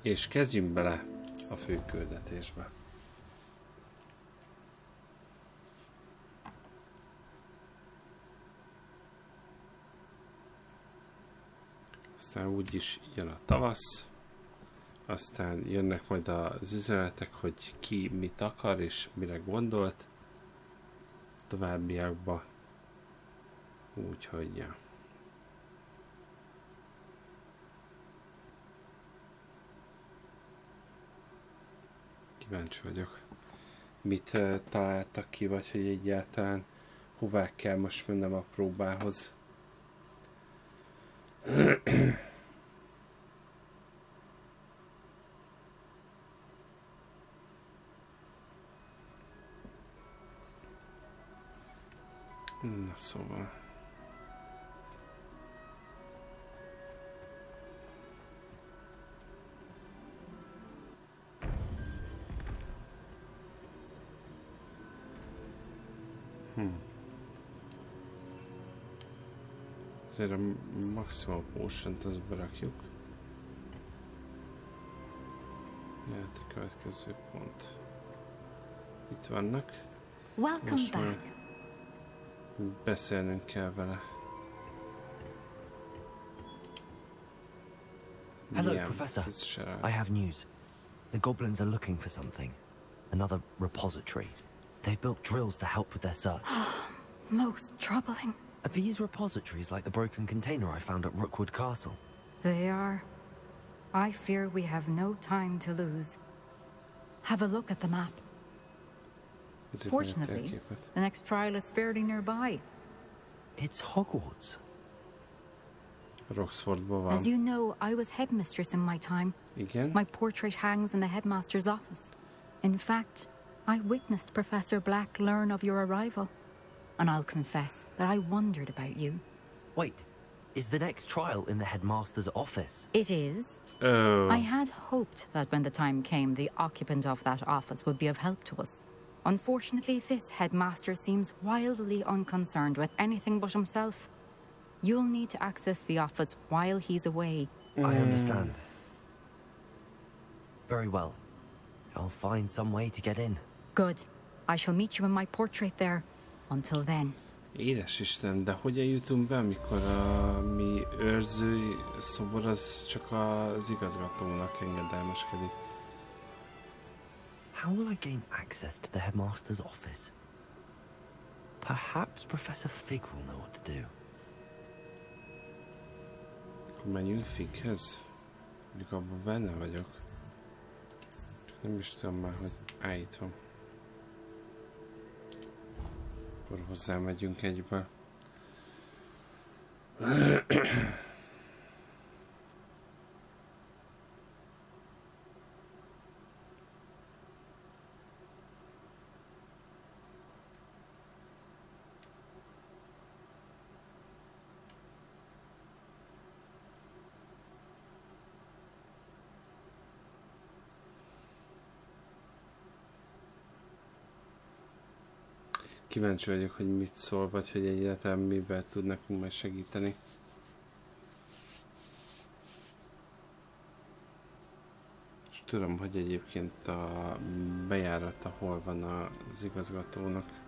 és kezdjünk bele a fő küldetésbe. Aztán úgyis jön a tavasz, aztán jönnek majd az üzenetek, hogy ki mit akar és mire gondolt továbbiakba. Úgyhogy ja. Kíváncsi vagyok, mit találtak ki, vagy hogy egyáltalán hová kell most mennem a próbához. Na szóval. Azért a maximum potion-t azt berakjuk. Jöhet a következő pont. Itt vannak. Welcome Most back. Beszélnünk kell vele. Hello, Professor. I have news. The goblins are looking for something. Another repository. They've built drills to help with their search. Most troubling. Are these repositories like the broken container I found at Rookwood Castle? They are. I fear we have no time to lose. Have a look at the map. Fortunately, the next trial is fairly nearby. It's Hogwarts. As you know, I was headmistress in my time. Igen? My portrait hangs in the headmaster's office. In fact, I witnessed Professor Black learn of your arrival. And I'll confess that I wondered about you. Wait, is the next trial in the headmaster's office? It is. Oh. I had hoped that when the time came, the occupant of that office would be of help to us. Unfortunately, this headmaster seems wildly unconcerned with anything but himself. You'll need to access the office while he's away. I understand. Very well. I'll find some way to get in. Good. I shall meet you in my portrait there. Until then. Édes Isten, de hogyan jutunk be, amikor a mi őrzői szobor az csak az igazgatónak engedelmeskedik? How will I gain access to the headmaster's office? Perhaps Professor Fig will know what to do. Akkor menjünk Fighez. Mondjuk abban benne vagyok. Csak nem is tudom már, hogy itt van. Akkor hozzá megyünk egyből. Kíváncsi vagyok, hogy mit szól, vagy hogy egyáltalán mivel tud nekünk majd segíteni. És tudom, hogy egyébként a bejárata hol van az igazgatónak.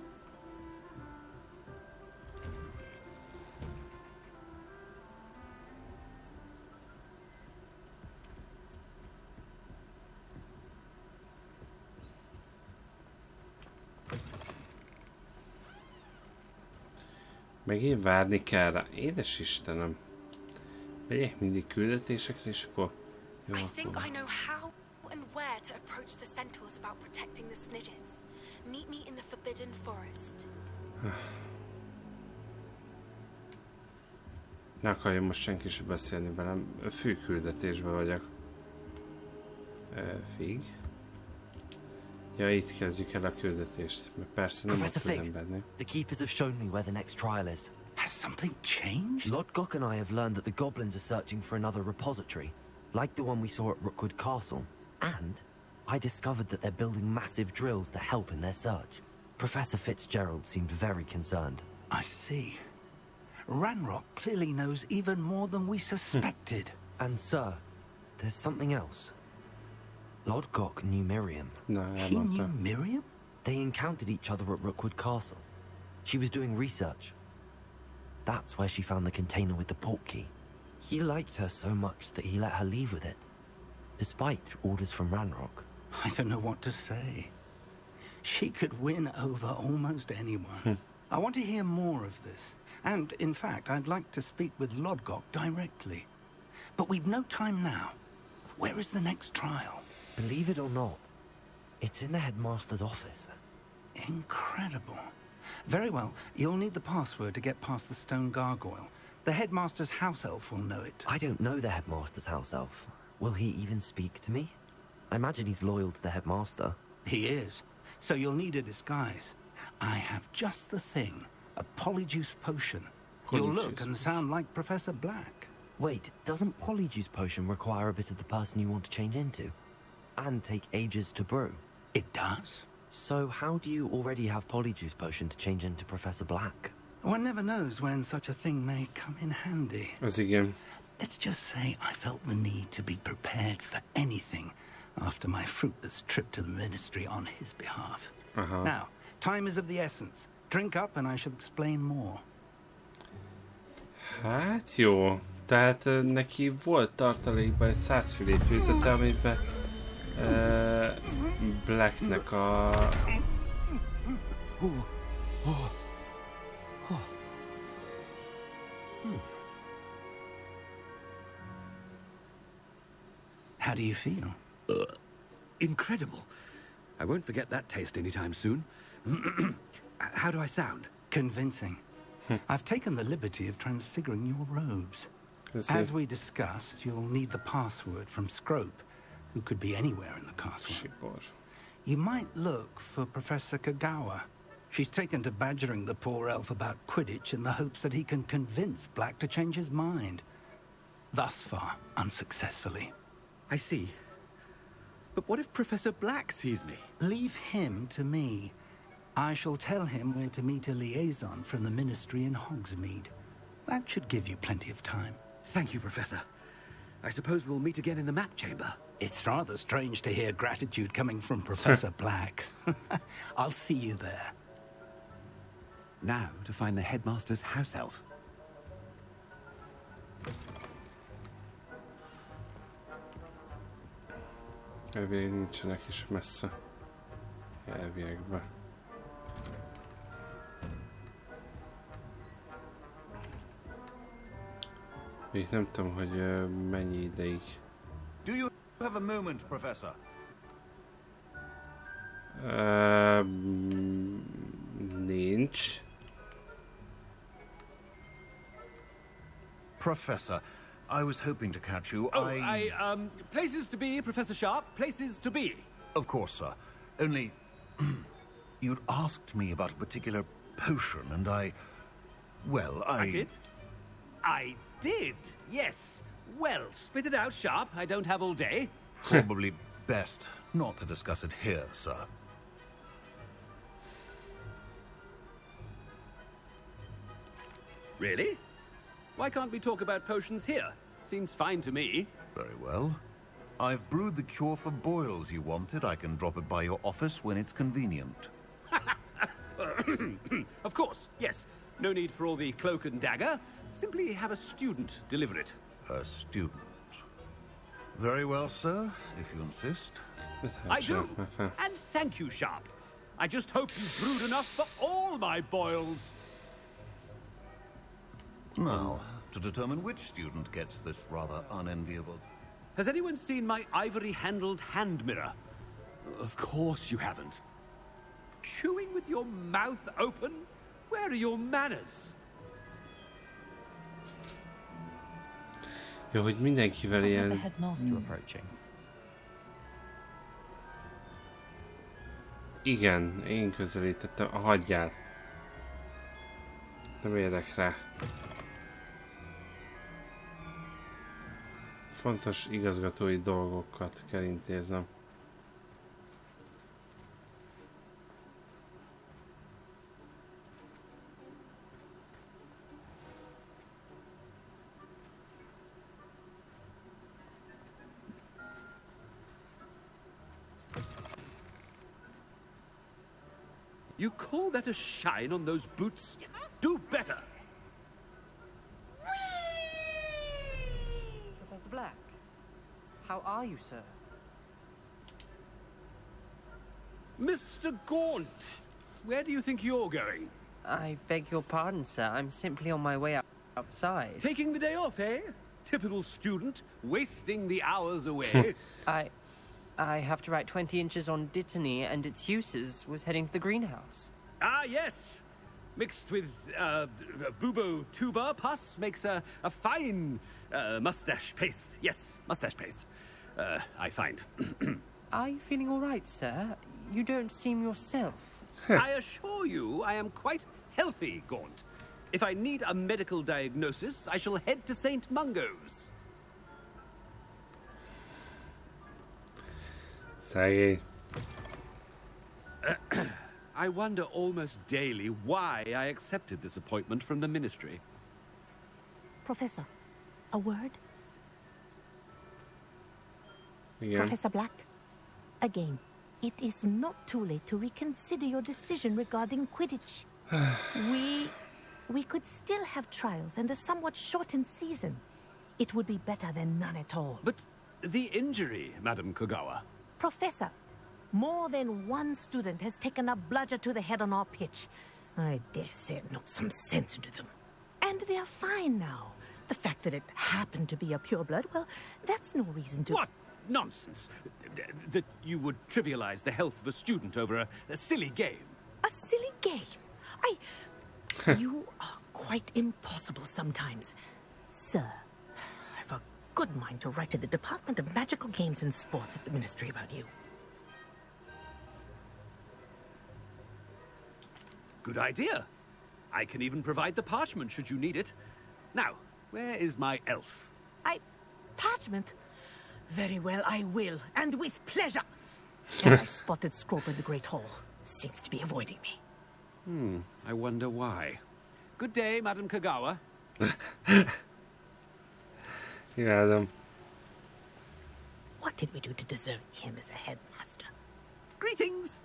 Megint várni kell rá. Édes Istenem. Megyek mindig küldetésekre, és akkor... Jó, I think I know how and where to approach the centaurs about protecting the snidgets. Meet me in the Forbidden Forest. Ne akarja most senki sem beszélni velem. Főküldetésben vagyok. Fig. Ja, itt kezdjük el a küldetést. Mert persze nem Professor ott az embernél. the keepers have shown me where the next trial is. Has something changed? Lord Gok and I have learned that the goblins are searching for another repository, like the one we saw at Rookwood Castle. And I discovered that they're building massive drills to help in their search. Professor Fitzgerald seemed very concerned. I see. Ranrock clearly knows even more than we suspected. And sir, there's something else. Lord Gok knew Miriam. No, he knew Miriam? They encountered each other at Rookwood Castle. She was doing research. That's where she found the container with the port key. He liked her so much that he let her leave with it, despite orders from Ranrock. I don't know what to say. She could win over almost anyone. I want to hear more of this. And, in fact, I'd like to speak with Lodgok directly. But we've no time now. Where is the next trial? Believe it or not, it's in the headmaster's office. Incredible. Very well, you'll need the password to get past the stone gargoyle. The headmaster's house elf will know it. I don't know the headmaster's house elf. Will he even speak to me? I imagine he's loyal to the headmaster. He is. So you'll need a disguise. I have just the thing. A polyjuice potion. You'll look and sound like Professor Black. Wait, doesn't polyjuice potion require a bit of the person you want to change into? And take ages to brew? It does. So how do you already have polyjuice potion to change into Professor Black? One never knows when such a thing may come in handy. Az igen. Let's just say I felt the need to be prepared for anything, after my fruitless trip to the ministry on his behalf. Now, time is of the essence. Drink up and I shall explain more. Hát jó. Tehát neki volt tartalékban egy 100 filé főzete, amiben Blacknek a... How do you feel? Incredible. I won't forget that taste anytime soon. How do I sound? Convincing. I've taken the liberty of transfiguring your robes. As we discussed, you'll need the password from Scrope, who could be anywhere in the castle. You might look for Professor Kagawa. She's taken to badgering the poor elf about Quidditch in the hopes that he can convince Black to change his mind. Thus far, unsuccessfully. I see. But what if Professor Black sees me? Leave him to me. I shall tell him where to meet a liaison from the ministry in Hogsmeade. That should give you plenty of time. Thank you, Professor. I suppose we'll meet again in the map chamber. It's rather strange to hear gratitude coming from Professor Black. I'll see you there. Now to find the headmaster's house elf. Elvileg nincsenek is messze. Elviekben. Még nem tudom, hogy mennyi ideig. Do you have a moment, Professor? Nincs. Professor, I was hoping to catch you. Places to be, Professor Sharp. Places to be. Of course, sir. Only, you'd asked me about a particular potion, and I did? I did, yes. Well, spit it out, Sharp. I don't have all day. Probably best not to discuss it here, sir. Really? Why can't we talk about potions here? Seems fine to me. Very well. I've brewed the cure for boils you wanted. I can drop it by your office when it's convenient. Of course, yes. No need for all the cloak and dagger. Simply have a student deliver it. A student? Very well, sir, if you insist. I do. And thank you, Sharp. I just hope you've brewed enough for all my boils. Now, to determine which student gets this rather unenviable... Has anyone seen my ivory-handled hand mirror? Of course you haven't. Chewing with your mouth open? Where are your manners? Jó, hogy mindenkivel ilyen... The headmaster approaching. Igen, én közelítettem. Hagyjál. Nem érek rá. Fontos igazgatói dolgokat kell intéznem. You call that a shine on those boots? Do better! Professor Black, how are you, sir? Mr. Gaunt, where do you think you're going? I beg your pardon, sir. I'm simply on my way outside. Taking the day off, eh? Typical student, wasting the hours away. I have to write 20 inches on Dittany and its uses. Was heading to the greenhouse. Ah, yes. Mixed with bubo tuber pus makes a fine mustache paste. Yes, mustache paste. I find. Are you feeling all right, sir? You don't seem yourself. I assure you I am quite healthy, Gaunt. If I need a medical diagnosis, I shall head to St. Mungo's. Say. I wonder almost daily why I accepted this appointment from the ministry. Professor, a word? Yeah. Professor Black? Again, it is not too late to reconsider your decision regarding Quidditch. We could still have trials and a somewhat shortened season. It would be better than none at all. But the injury, Madam Kogawa. Professor, more than one student has taken a bludger to the head on our pitch. I dare say it knocked some sense into them. And they are fine now. The fact that it happened to be a pureblood, well, that's no reason to... What nonsense! That you would trivialize the health of a student over a silly game. A silly game? You are quite impossible sometimes. Sir, I've a good mind to write to the Department of Magical Games and Sports at the Ministry about you. Good idea. I can even provide the parchment should you need it. Now, where is my elf? Parchment? Very well, I will, and with pleasure. And I spotted Scrope in the Great Hall. Seems to be avoiding me. I wonder why. Good day, Madam Kogawa. Imádom. What did we do to deserve him as a headmaster? Greetings!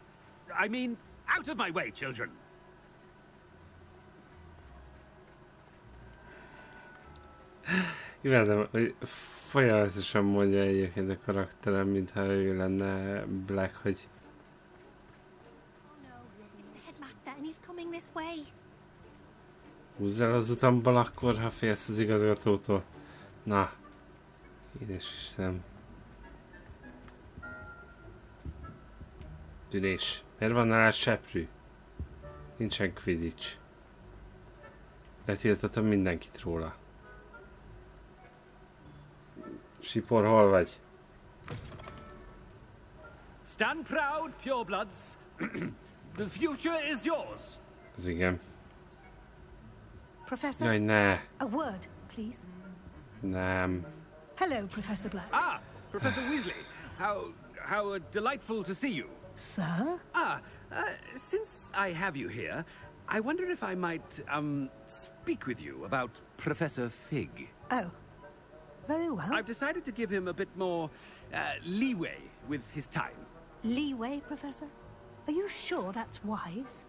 I mean, out of my way, children. Imádom, hogy folyamatosan mondja egyébként a karakterem, mintha ő lenne Black, hogy... Húzz el az utamból akkor, ha félsz az igazgatótól. Na, édes Istenem. Tűnés. Miért van nálad seprű? Nincsen Quidditch. Letiltottam mindenkit róla. Sipor, hol vagy? Stand proud, purebloods. The future is yours. Az igen. Professor? Jaj, ne. A word, please. Nem. Hello, Professor Black. Ah, Professor Weasley. How delightful to see you. Sir? Since I have you here, I wonder if I might, speak with you about Professor Fig. Oh. Very well. I've decided to give him a bit more, leeway with his time. Leeway, Professor? Are you sure that's wise?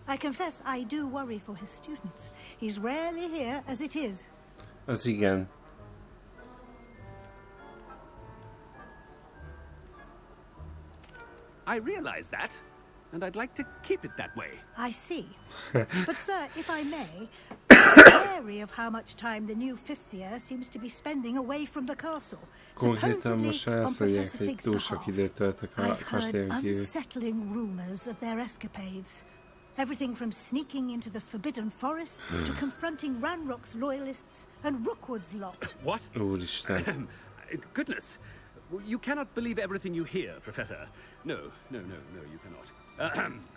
I confess I do worry for his students. He's rarely here as it is. Az igen. I realize that, and I'd like to keep it that way. I see. But, sir, if I may, I'm wary of how much time the new fifth year seems to be spending away from the castle. Konkrétan most elszólják, hogy túl sok időt töltök a kastélyon kívül. Unsettling rumors of their escapades. Everything from sneaking into the Forbidden Forest to confronting Ranrock's loyalists and Rookwood's lot. What? Úristen. Goodness. You cannot believe everything you hear, Professor. No, you cannot.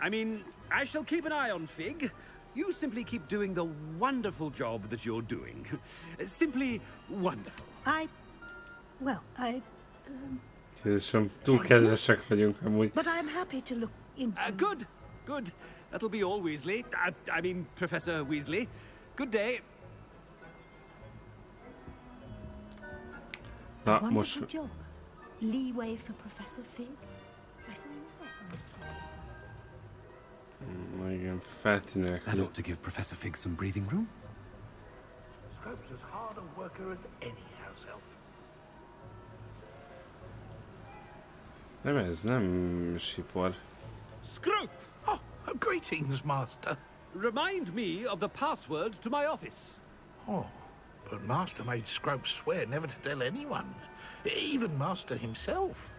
I mean, I shall keep an eye on Fig. You simply keep doing the wonderful job that you're doing. Simply wonderful. Jézusom, túl kedvesek vagyunk amúgy. But I'm happy to look into... Good. That'll be all, Weasley. I mean, Professor Weasley. Good day. Na, most... job. Leeway for Professor Fig? Igen, feltűnőek. That ought to give Professor Fig some breathing room. Scrope's as hard a worker as any house elf. Nem, ez nem Sipor. Scrope! Oh, greetings, Master. Remind me of the password to my office. Oh, but Master made Scrope swear never to tell anyone, even Master himself.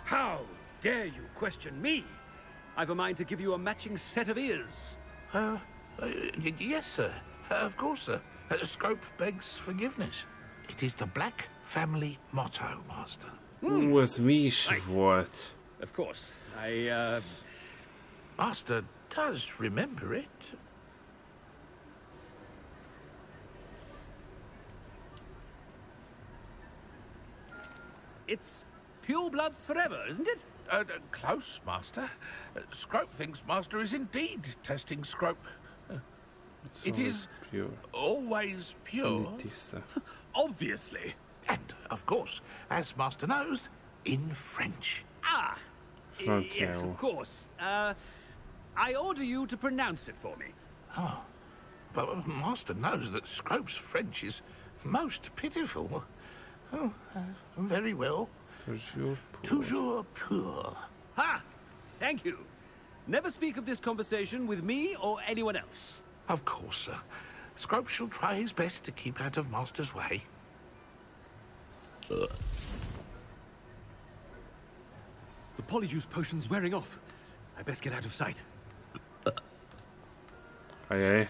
How dare you question me? I've a mind to give you a matching set of ears. Yes, sir. Of course, sir. Scrope begs forgiveness. It is the Black family motto, Master. Az mi is volt? Of course. Master does remember it. It's purebloods forever, isn't it? Close, Master. Scrope thinks Master is indeed testing Scrope. It is pure. Always pure. Obviously. And, of course, as Master knows, in French. Ah! Yes, of course. I order you to pronounce it for me. Oh, but Master knows that Scrope's French is most pitiful. Oh, very well. Toujours pour. Ha! Thank you. Never speak of this conversation with me or anyone else. Of course, sir. Scrope shall try his best to keep out of Master's way. The polyjuice potion's wearing off. I best get out of sight. Ajaj.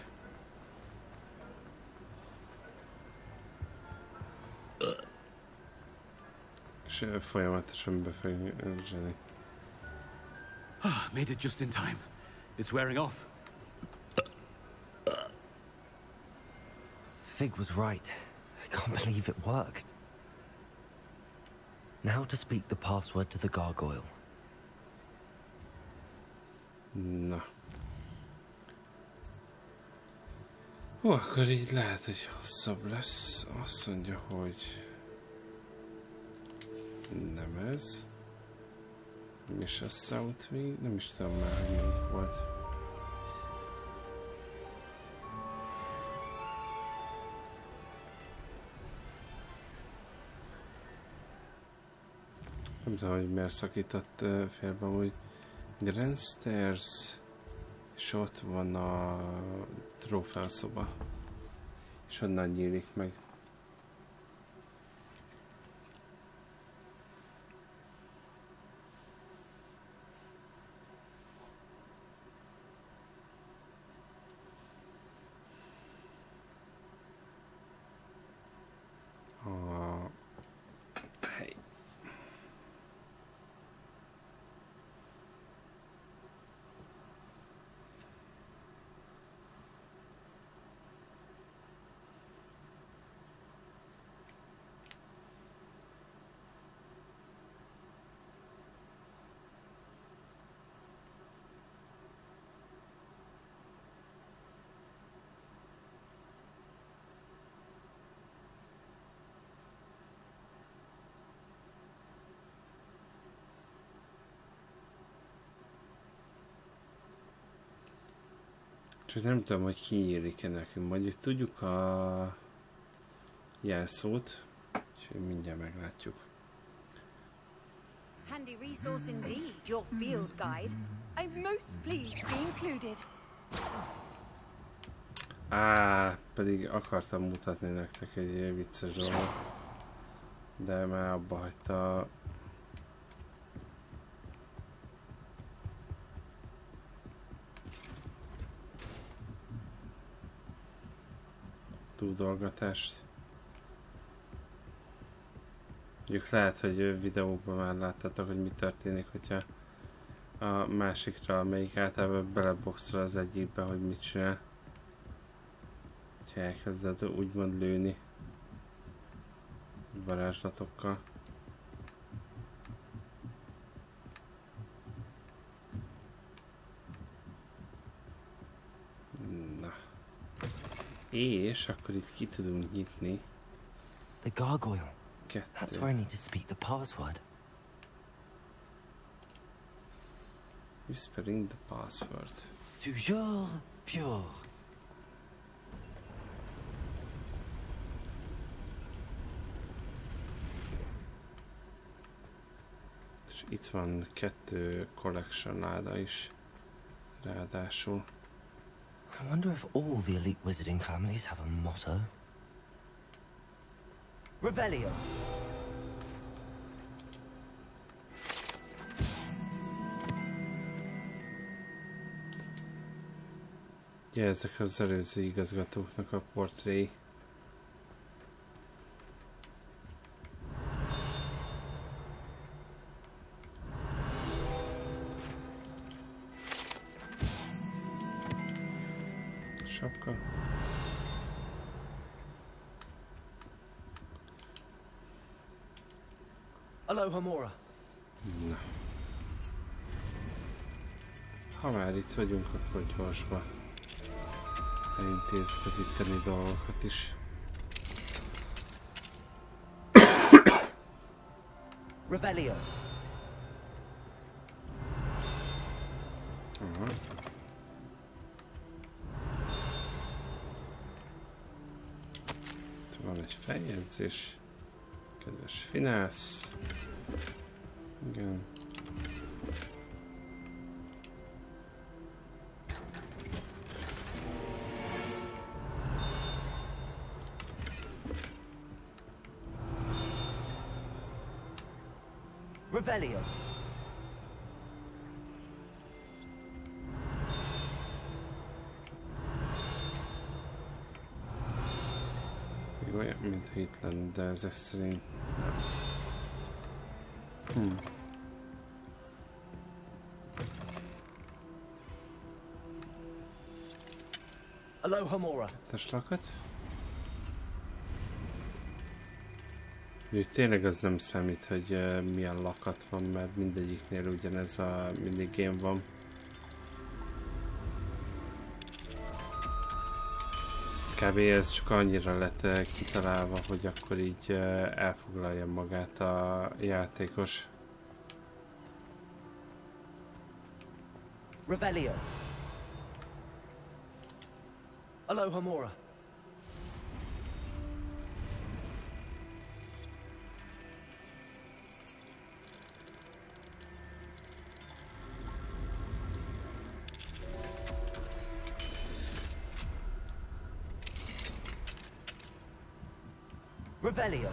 És folyamatosan be fogjuk öntseni. Made it just in time. It's wearing off. Fig was right. I can't believe it worked. Now to speak the password to the gargoyle. Na. Ó, akkor így lehet, hogy hosszabb lesz. Azt mondja, hogy nem ez. Nem is a Southwing, nem is tudom már, hogy melyik volt. Nem tudom, hogy miért szakított félbe, hogy Grand Stairs, és ott van a trófeaszoba, és onnan nyílik meg. Csak nem tudom, hogy kinyílik-e nekünk. Mondjuk tudjuk a jelszót, úgyhogy mindjárt meglátjuk. Handy resource indeed, your field guide. I'm most pleased to be included. Pedig akartam mutatni nektek egy vicces dolgot, de már abba hagyta. Túldolgatást. Mondjuk lehet, hogy videóban már láttátok, hogy mi történik, hogyha a másikra, amelyik általában beleboxol az egyikbe, hogy mit csinál. Hogyha elkezded úgymond lőni varázslatokkal. Na. És akkor itt ki tudunk nyitni. The gargoyle. That's where I need to speak the password. Whispering the password. Toujours pure. És itt van 2 collection láda is. Ráadásul. I wonder if all the elite wizarding families have a motto. Revelio. Ja, ezek az előző igazgatóknak a portréi. Sapka. Aloha Mora. Na. Ha már itt vagyunk, akkor gyorsba elintézzük az itteni dolgokat is. Revelio. Itt van egy feljegyzés. Kedves Finász. Igen. Revelio. Olyan, mintha itt lenne, de ezek szerint Aloha Mora. Teslakat. Úgy tényleg az nem számít, hogy milyen lakat van, mert mindegyiknél ugyanez a minigame van. Kb. Ez csak annyira lett kitalálva, hogy akkor így elfoglalja magát a játékos. Revelio. Aloha Mora. Revelio.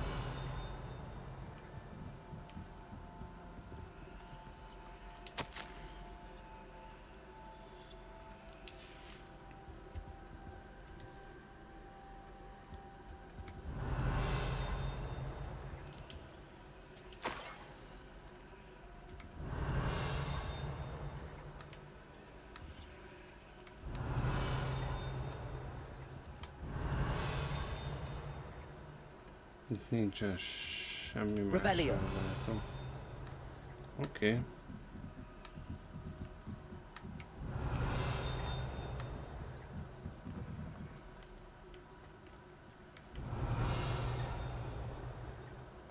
Itt nincsen semmi más, látom. Oké.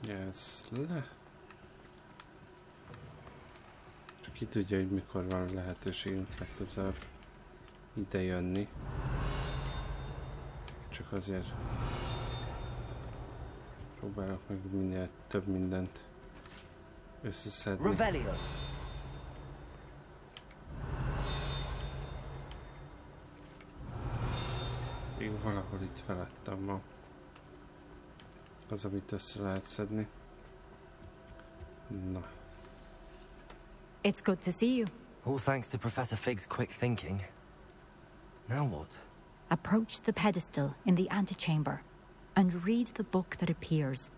Ez le. Csak ki tudja, hogy mikor van lehetőségünk legközelebb ide jönni. Csak azért próbálok meg minél több mindent összeszedni. Revelio. Még valahol itt felettem ma. Az, amit össze lehet szedni. Na. It's good to see you. All thanks to Professor Fig's quick thinking. Now what? Approach the pedestal in the antechamber and read the book that appears.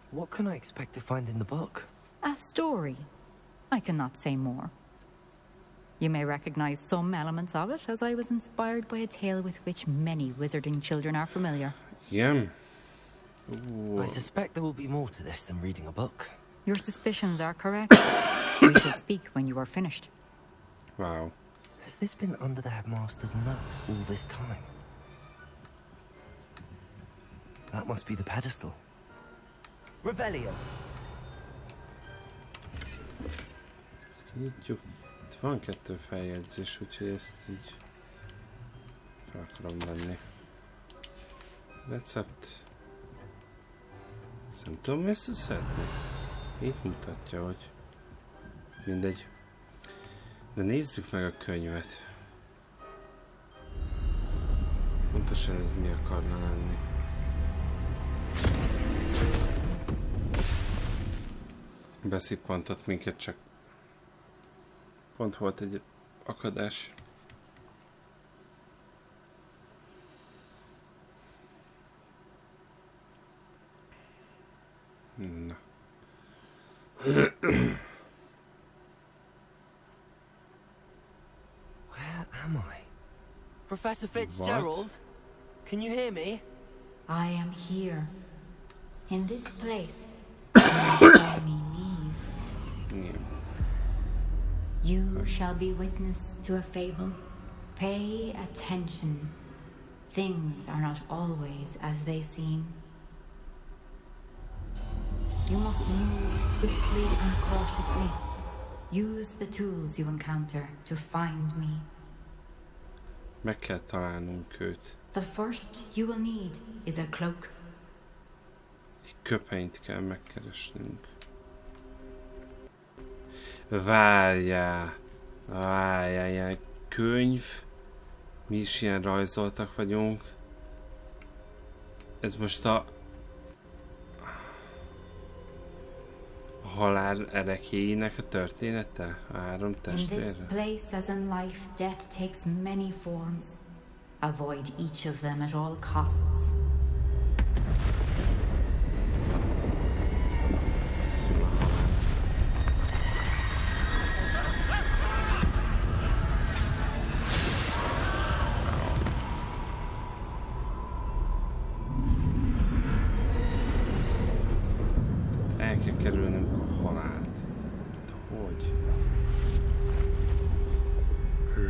What can I expect to find in the book? A story. I cannot say more. You may recognize some elements of it, as I was inspired by a tale with which many wizarding children are familiar. Yeah. I suspect there will be more to this than reading a book. Your suspicions are correct. We shall speak when you are finished. Wow. Has this been under the headmaster's nose all this time? That must be the pedestal. Revelio. Ezt kinyitjuk. Itt van 2 feljegyzés, úgyhogy ezt így fel akarom venni. Recept. Ezt nem tudom összeszedni. Itt mutatja, hogy mindegy. De nézzük meg a könyvet. Pontosan ez mi akarna lenni. Beszippantott minket, csak pont volt egy akadás. Na. Where am I? Professor Fitzgerald? What? Can you hear me? I am here. In this place. Let me leave. You shall be witness to a fable. Pay attention. Things are not always as they seem. You must move swiftly and cautiously. Use the tools you encounter to find me. Meg kell találnunk őt. The first you will need is a cloak. Egy köpenyt kell megkeresnünk. Várjál, ilyen könyv. Mi is ilyen rajzoltak vagyunk. Ez most a halál erekéinek a története? A 3 testvérre? In this place as in life, death takes many forms. Avoid each of them at all costs. El kell kerülnünk a halált. De hogy?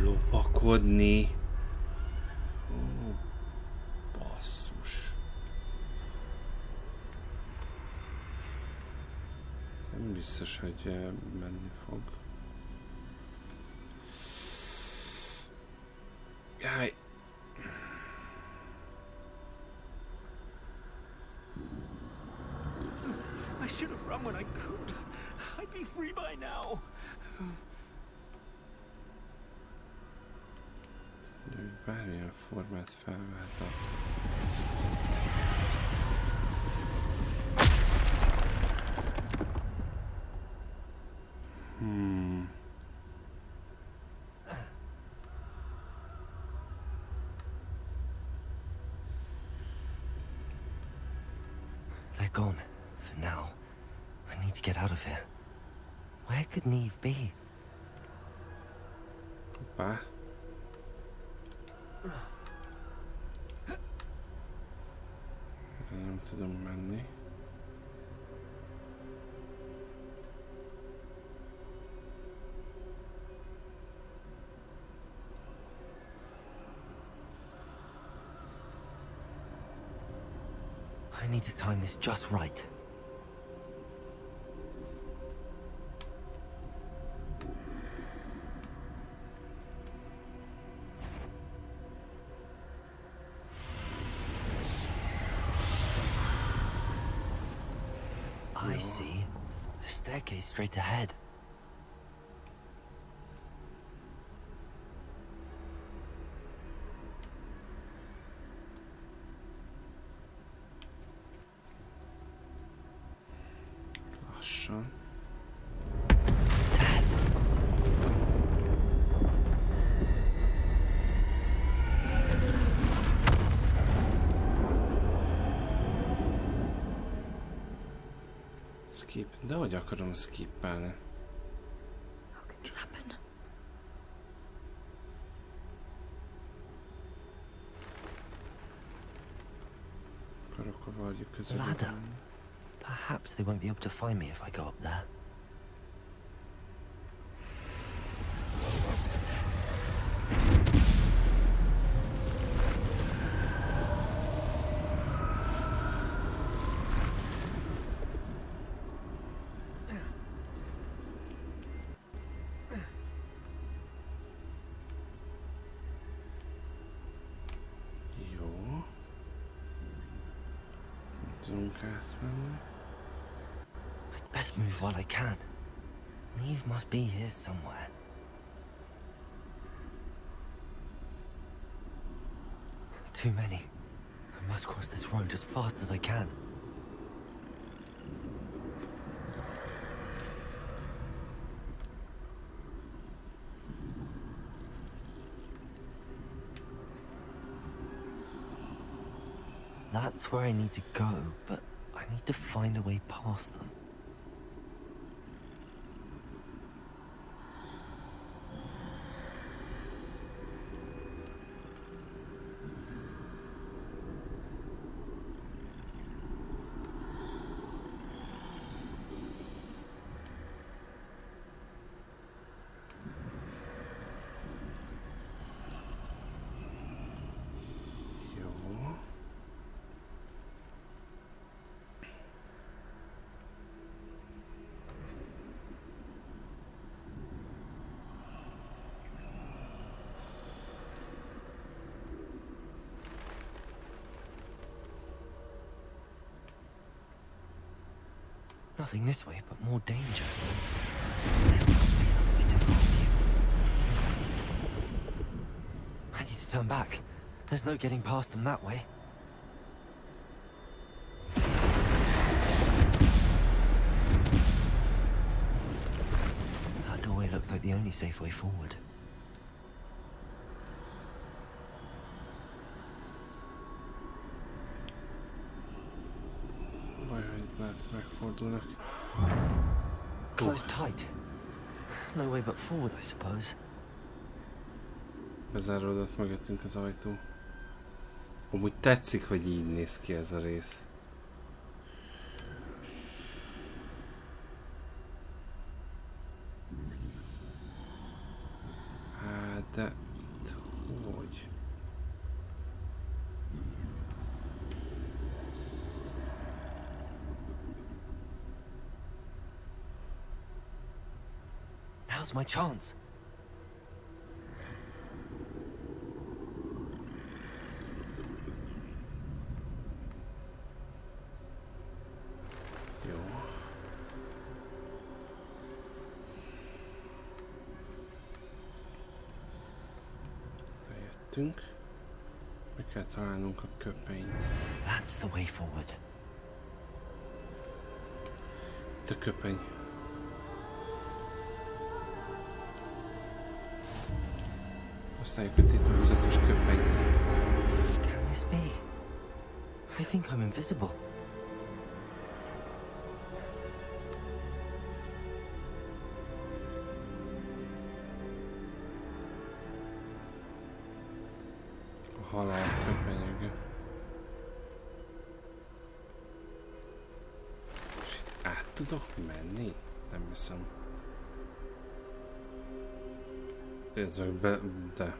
Lopakodni. Ó, basszus. Nem biztos, hogy menni fog. Jaj. I should have run when I could. I'd be free by now. De hogy bármilyen formát felváltak. They're gone. For now. I need to get out of here. Where could Neve be? Hoppá. Nem tudom menni. I need to time this just right. I see. A staircase straight ahead. Lassan. Skip. De hogy akarom skippelni? Akarok a varjuk közelében. Ladder. Perhaps they won't be able to find me if I go up there. I'd best move while I can. Neve must be here somewhere. Too many. I must cross this road as fast as I can. That's where I need to go, but I need to find a way past them. Nothing this way, but more danger. There must be another way to find you. I need to turn back. There's no getting past them that way. That doorway looks like the only safe way forward. Closed tight. No way but forward, I suppose. Bezáródott mögöttünk az ajtó. Amúgy tetszik, hogy így néz ki ez a rész. Hát, de itt hogy? Now's my chance. Jó. Bejöttünk. Meg kell találnunk a köpenyt. That's the way forward. Itt a köpeny. Használjuk a titokzatos köpenyt. Can this be? I think I'm invisible. A halál köpenyege. És itt át tudok menni? Nem hiszem. Ez meg be, de...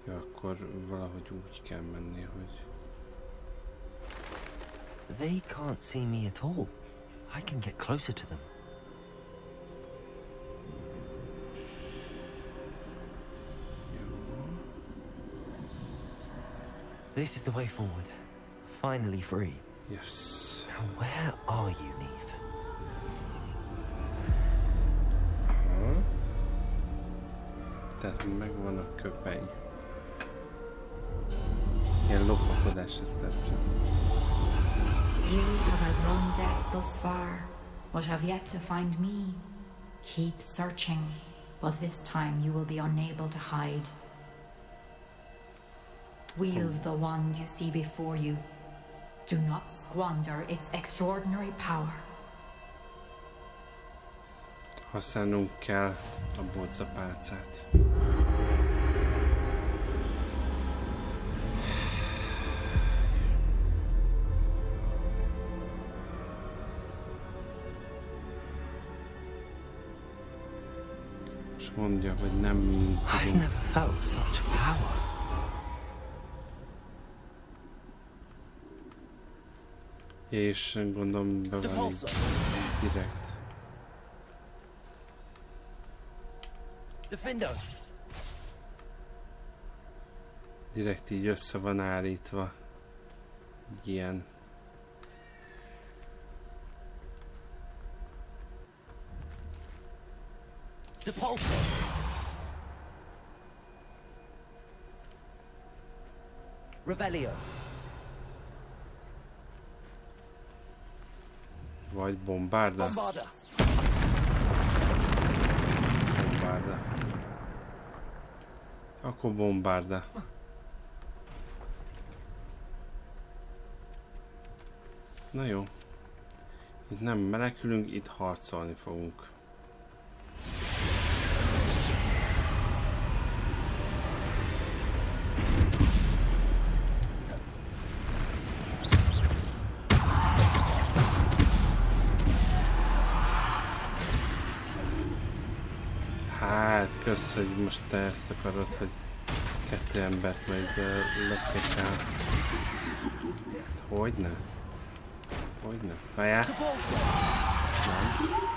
Ja, akkor valahogy úgy kell menni, hogy... They can't see me at all. I can get closer to them. This is the way forward. Finally free. Yes. Now where are you, Neve? Tehát megvan a köpeny. Ilyen lopakodás, ezt tetszett. You have outrun death thus far, but have yet to find me. Keep searching, but this time you will be unable to hide. Wield the wand you see before you. Do not squander its extraordinary power. Használnunk kell a bodzapálcát. És mondja, hogy nem I've tudunk... never felt such power. És gondolom beválik direkt. Defender. Direkt így össze van állítva. Ilyen. Depulso. Revelio. Vagy bombárda. Bombarda. Bombárda. Akkor bombárda. Na jó. Itt nem menekülünk, itt harcolni fogunk. Hát, kösz, hogy most te ezt akarod, hogy 2 embert majd lekekál. Hogyne? Hogyne? Várjál? Nem.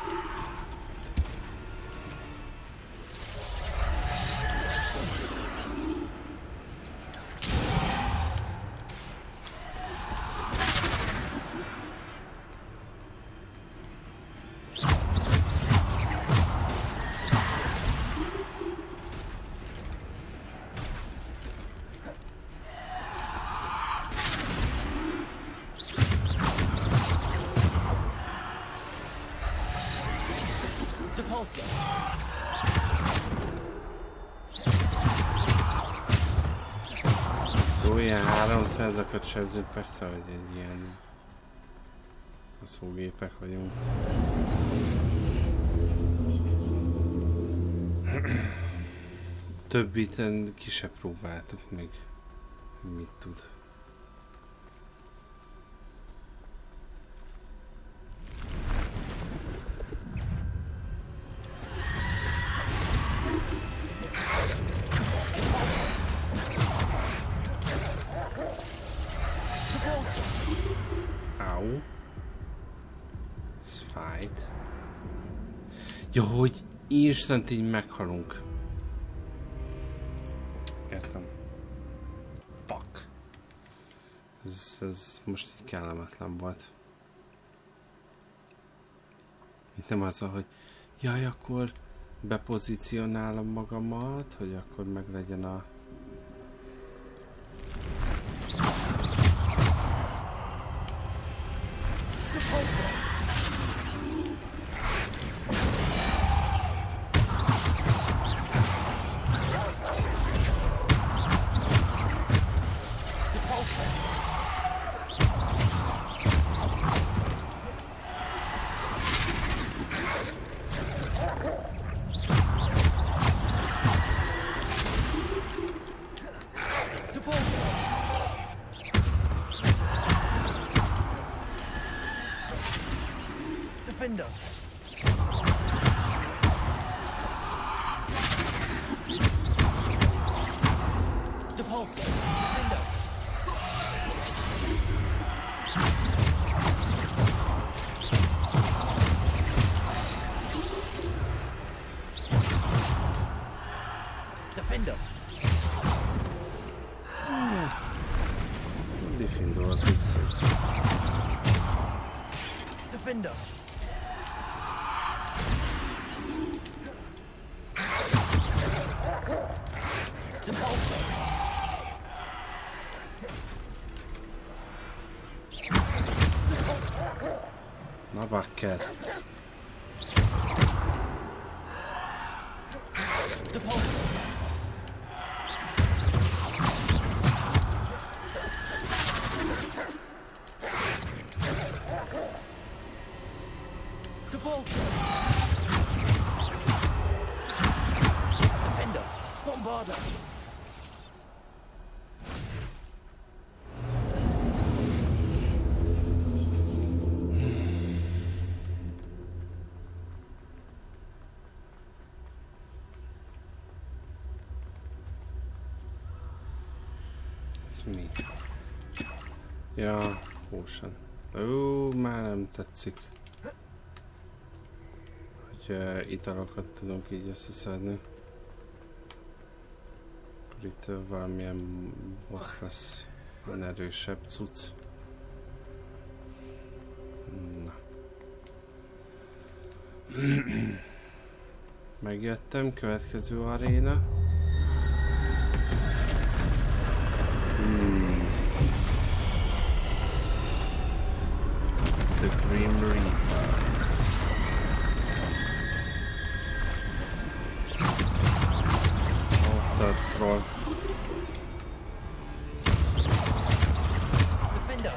Jó, ilyen 300-akat sebzünk, persze, hogy egy ilyen haszógépek vagyunk. Többit ki se próbáltuk még, mit tud. Au. Ez fájt. Jó, hogy instant így meghalunk. Értem. Fuck. Ez most így kellemetlen volt. Itt nem az, hogy jaj, akkor bepozícionálom magamat, hogy akkor meglegyen a... Defender az vissza. Defender. Na bakker. Mi? Ja, Ocean. Ó, már nem tetszik. Hogy italokat tudunk így összeszedni. Akkor itt valamilyen boss lesz, erősebb cucc. Na. Megjöttem, következő aréna. The Grim Reaper. Ott a troll. Defender.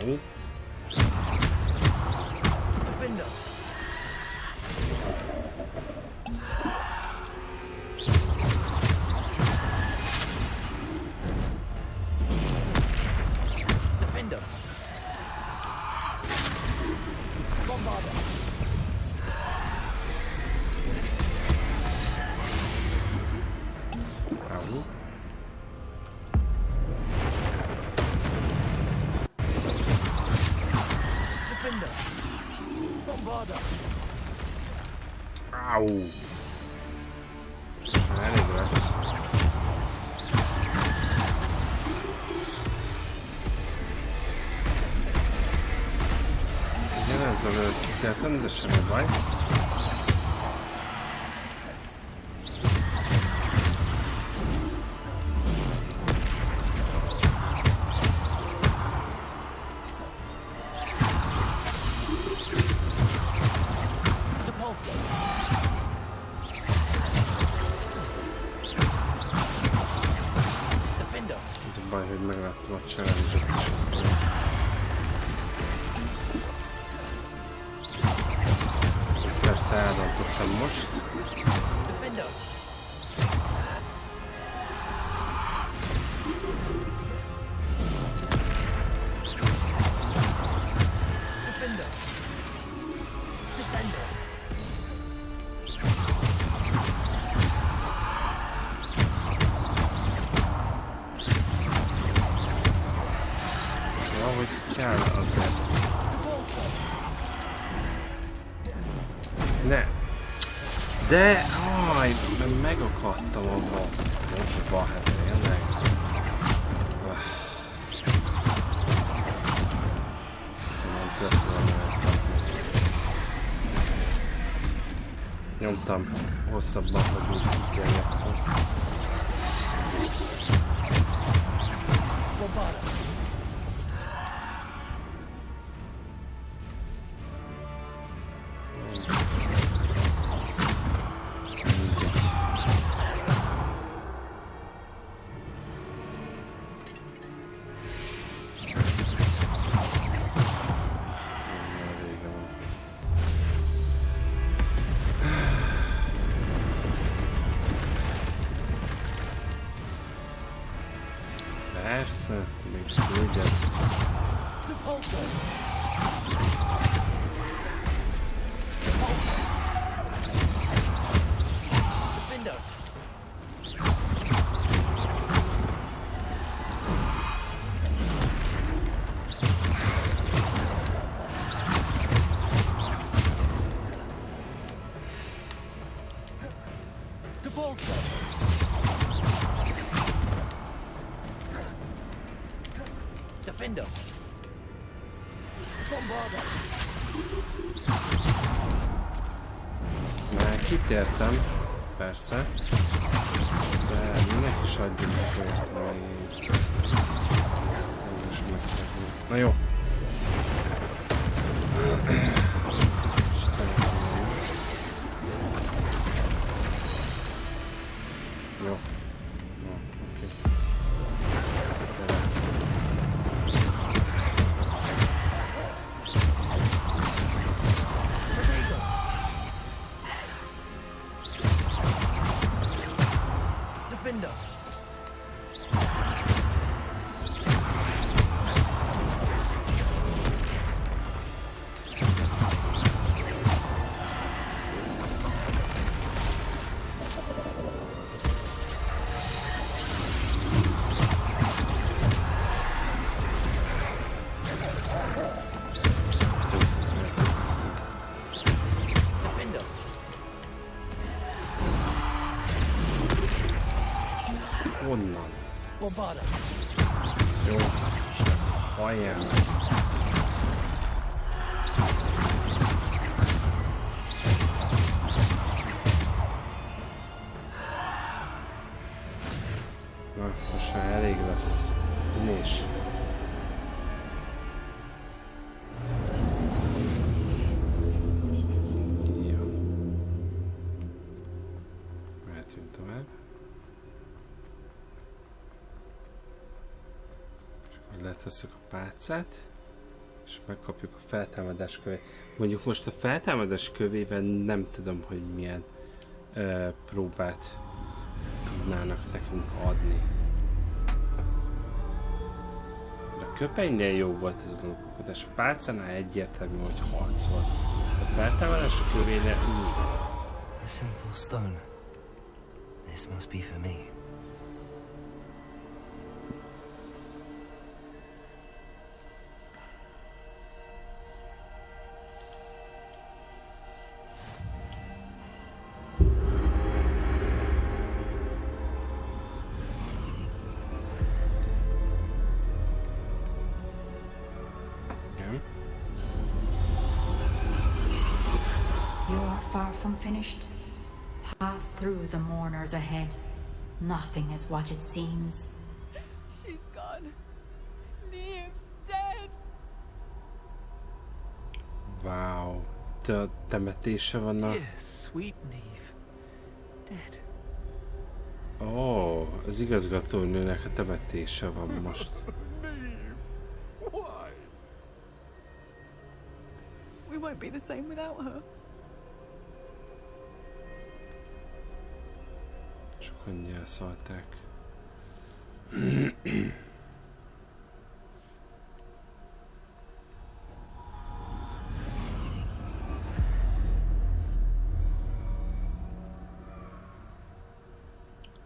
Au. Defender. Defender. Bombarder. Au. Defender. Bombarder. Au. Elég lesz. Igen, ez a lőtt, de semmi baj. Baj, hogy megláttam a challenge-et is aztán. Persze eldöntottam most. Defender. Defender. Descender. Hogy kell azért. Ne! De! Aj, megakadtam abba. Mosba, hát tényleg. Nem történelme nyomtam hosszabban, hogy úgy kitérjek. Persze, még tudja. Defender. Bombarder. Már kitértem, persze, de minek is adjunk a követelményt. Na jó. Jó. No, oké. Defender. Honnan? Bombarder. Jó. Halljál meg. Na, most már elég lesz. Tűnés. Jó. Mehetünk tovább. És akkor letesszük a pálcát. És megkapjuk a feltámadás kövét. Mondjuk most a feltámadás kövével nem tudom, hogy milyen próbát tudnának nekünk adni. A köpenynél jó volt ez a lopakodás. A pálcánál egyértelmű, hogy harc volt. A feltámadás kövénél mi? A simple stone. This must be for me. Finished. Pass through the mourners ahead. Nothing is what it seems. She's gone. Neve's dead. Wow. De temetése vannak. Yes, sweet Neve. Dead. Oh, az igazgatónőnek a temetése van most. Neve, why? We won't be the same without her. Sokan gyászolták.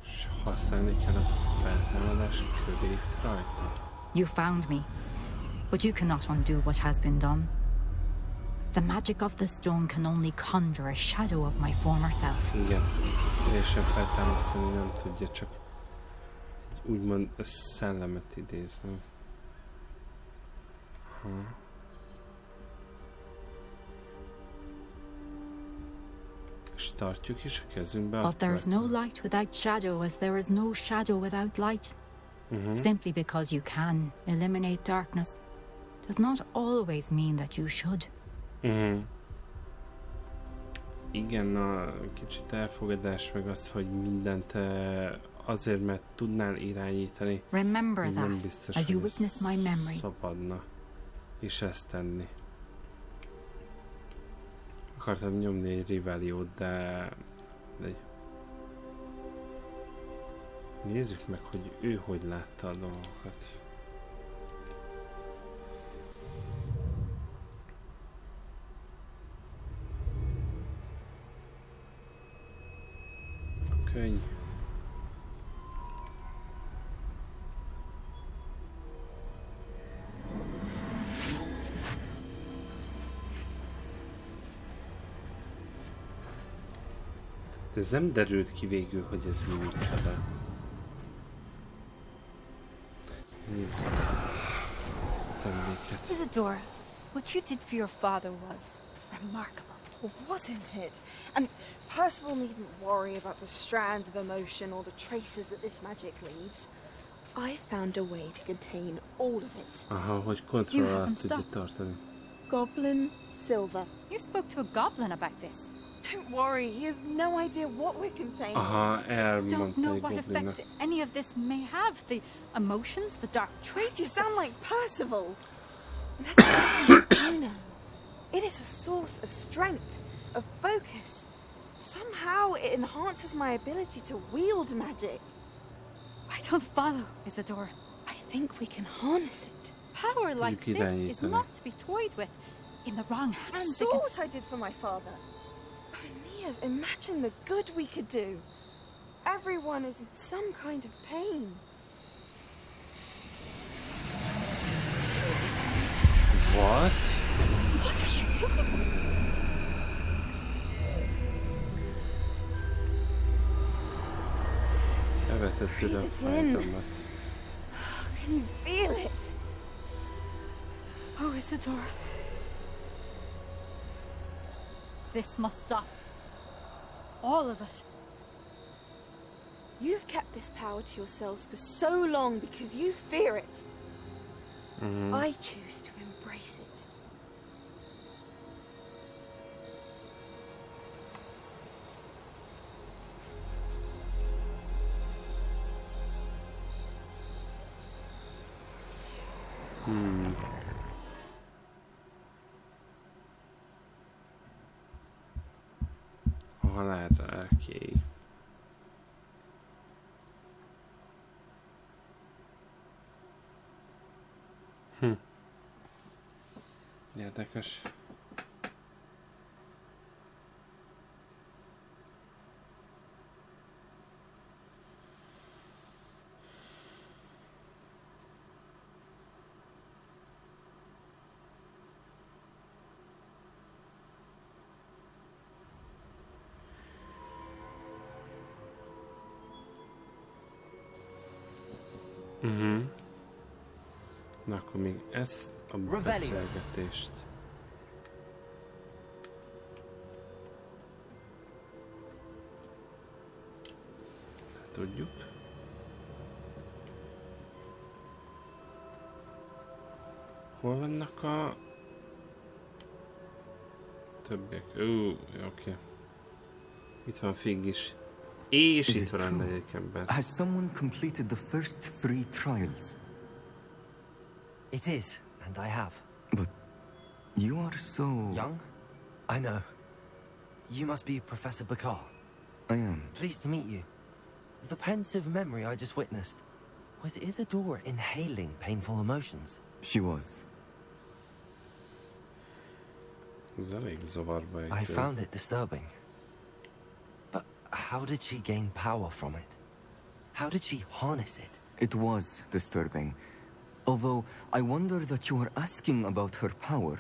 És használni kell a feltámadás kövét rajta. You found me, but you cannot undo what has been done. The magic of the stone can only conjure a shadow of my former self. Igen, teljesen feltámasztani nem tudja, csak úgymond a szellemet idéz meg. És tartjuk is a kezünkbe. But there is no light without shadow, as there is no shadow without light. Simply because you can eliminate darkness does not always mean that you should. Igen, a kicsit elfogadás meg az, hogy mindent azért, mert tudnál irányítani. Remember nem that, biztos, as you hogy witness my memory. Szabadna és ezt tenni. Akartam nyomni egy riváliót, de nézzük meg, hogy ő hogy látta a dolgokat. Könyv. De ez nem derült ki végül, hogy ez micsoda. Nézzük az emléket. Isadora, what you did for your father was remarkable. Wasn't it? And Percival needn't worry about the strands of emotion or the traces that this magic leaves. I found a way to contain all of it. Aha, hogy kontroll alatt tudja tartani. Goblin Silver. You spoke to a goblin about this. Don't worry, he has no idea what we're containing. Aha, elmondta Don't know egy what goblinnak. effect any of this may have. The emotions, the dark traits. You sound like Percival. And that's what you know. It is a source of strength, of focus. Somehow it enhances my ability to wield magic. I don't follow, Isadora. I think we can harness it. Power like this is not to be toyed with. In the wrong You hands, saw what I did for my father. Oh, Neve, imagine the good we could do. Everyone is in some kind of pain. What? What are you doing? Elvetetted a fájdalmat. Can you feel it? Oh, Isadora. This must stop. All of it. You've kept this power to yourselves for so long because you fear it. I choose to embrace it. halálra, oké. Érdekes. Na akkor még ezt a beszélgetést. Tudjuk. Hol vannak a többiek? Oké. Itt van Fig is. És itt van a negyedik ember. Has someone completed the first 3 trials? It is, and I have. But you are so... young? I know. You must be Professor Bakar. I am. Pleased to meet you. The pensive memory I just witnessed. Was Isadora inhaling painful emotions? She was. I found it disturbing. But how did she gain power from it? How did she harness it? It was disturbing. Although I wonder that you are asking about her power.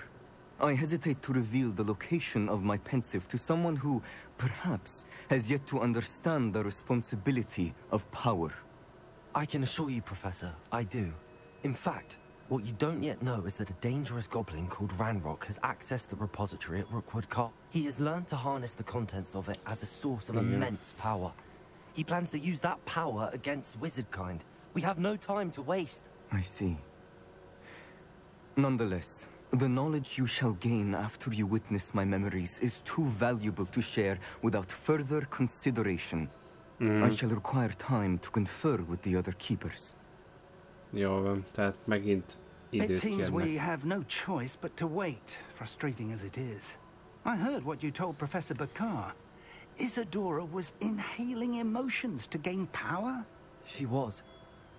I hesitate to reveal the location of my pensive to someone who, perhaps, has yet to understand the responsibility of power. I can assure you, Professor, I do. In fact, what you don't yet know is that a dangerous goblin called Ranrock has accessed the repository at Rookwood Castle. He has learned to harness the contents of it as a source of immense power. He plans to use that power against wizardkind. We have no time to waste. I see. Nonetheless, the knowledge you shall gain after you witness my memories is too valuable to share without further consideration. I shall require time to confer with the other keepers. Jó van, tehát megint időt It seems kérnek. we have no choice but to wait, frustrating as it is. I heard what you told Professor Bakar. Isadora was inhaling emotions to gain power? She was.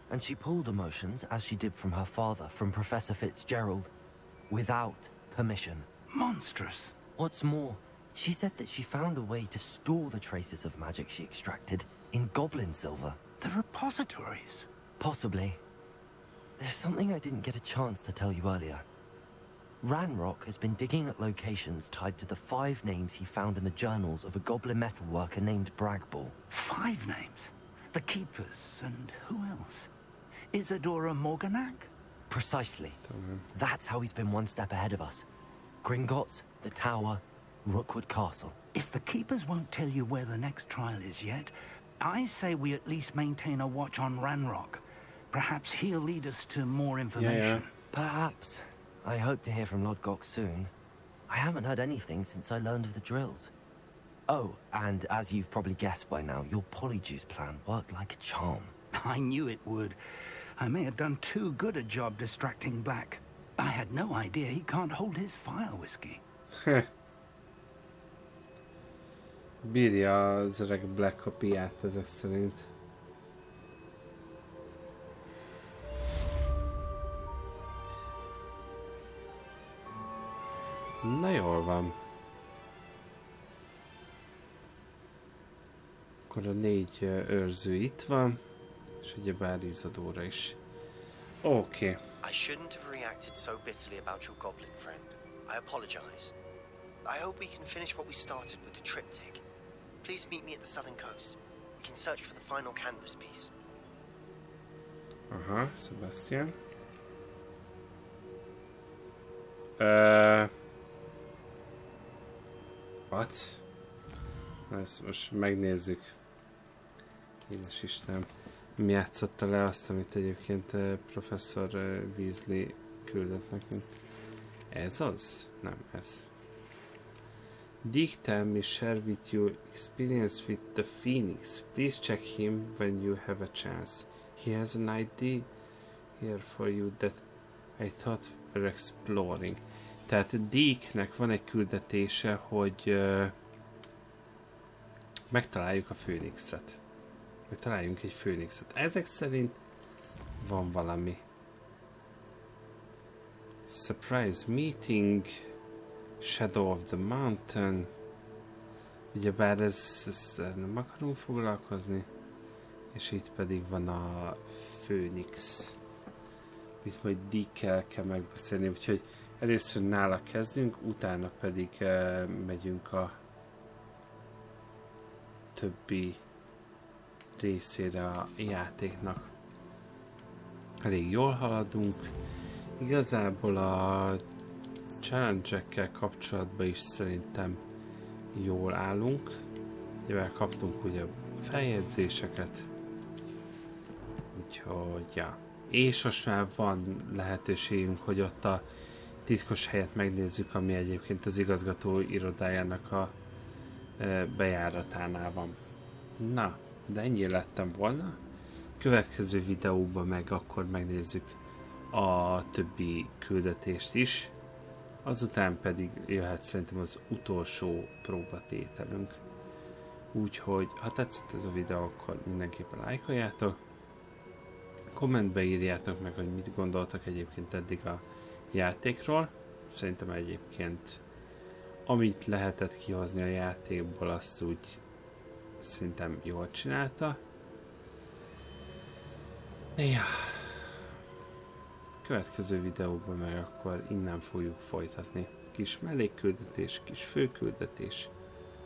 And she pulled emotions, as she did from her father, from Professor Fitzgerald, without permission. Monstrous. What's more, she said that she found a way to store the traces of magic she extracted in goblin silver. The repositories? Possibly. There's something I didn't get a chance to tell you earlier. Ranrock has been digging at locations tied to the 5 names he found in the journals of a goblin metalworker named Bragball. 5 names? The Keepers, and who else? Isadora Morganac? Precisely. That's how he's been one step ahead of us. Gringotts, the Tower, Rookwood Castle. If the Keepers won't tell you where the next trial is yet, I say we at least maintain a watch on Ranrock. Perhaps he'll lead us to more information. Perhaps. I hope to hear from Lord Gok soon. I haven't heard anything since I learned of the drills. Oh, and as you've probably guessed by now, your polyjuice plan worked like a charm. I knew it would. I may have done too good a job distracting Black. I had no idea he can't hold his fire whiskey. Bírja az öreg Black a piát ezek szerint. Na jól van. Akkor a 4 őrző itt van, és ugyebár Isadora is. Oké. I shouldn't have reacted so bitterly about your goblin friend. I apologize. I hope we can finish what we started with the triptych. Please meet me at the southern coast. We can search for the final canvas piece. Aha, Sebastian. What? Na ezt most megnézzük. Édes Isten. Mi játszotta le azt, amit egyébként professzor Weasley küldött nekünk? Ez az? Nem, ez. Dick, tell me, share with you experience with the Phoenix. Please check him when you have a chance. He has an idea here for you that I thought we're exploring. Tehát Dicknek van egy küldetése, hogy megtaláljuk a főnixet. Megtaláljunk egy főnixet. Ezek szerint van valami. Surprise meeting. Shadow of the Mountain. Ugyebár ezzel nem akarunk foglalkozni. És itt pedig van a főnix. Itt majd Dickkel kell megbeszélni, úgyhogy először nála kezdünk, utána pedig megyünk a többi részére a játéknak. Elég jól haladunk. Igazából a challenge-ekkel kapcsolatban is szerintem jól állunk. Mivel kaptunk ugye feljegyzéseket. Úgyhogy, ja. És most már van lehetőségünk, hogy ott a titkos helyet megnézzük, ami egyébként az igazgató irodájának a bejáratánál van. Na, de ennyi lettem volna. Következő videóban meg akkor megnézzük a többi küldetést is. Azután pedig jöhet szerintem az utolsó próbatételünk. Úgyhogy, ha tetszett ez a videó, akkor mindenképpen lájkoljátok. Kommentbe írjátok meg, hogy mit gondoltak egyébként eddig a játékról. Szerintem egyébként amit lehetett kihozni a játékból, azt úgy szerintem jól csinálta. Ja. Következő videóban meg akkor innen fogjuk folytatni. Kis mellékküldetés, kis főküldetés,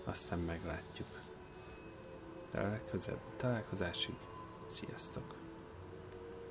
aztán meglátjuk. De legközelebb találkozásig. Sziasztok!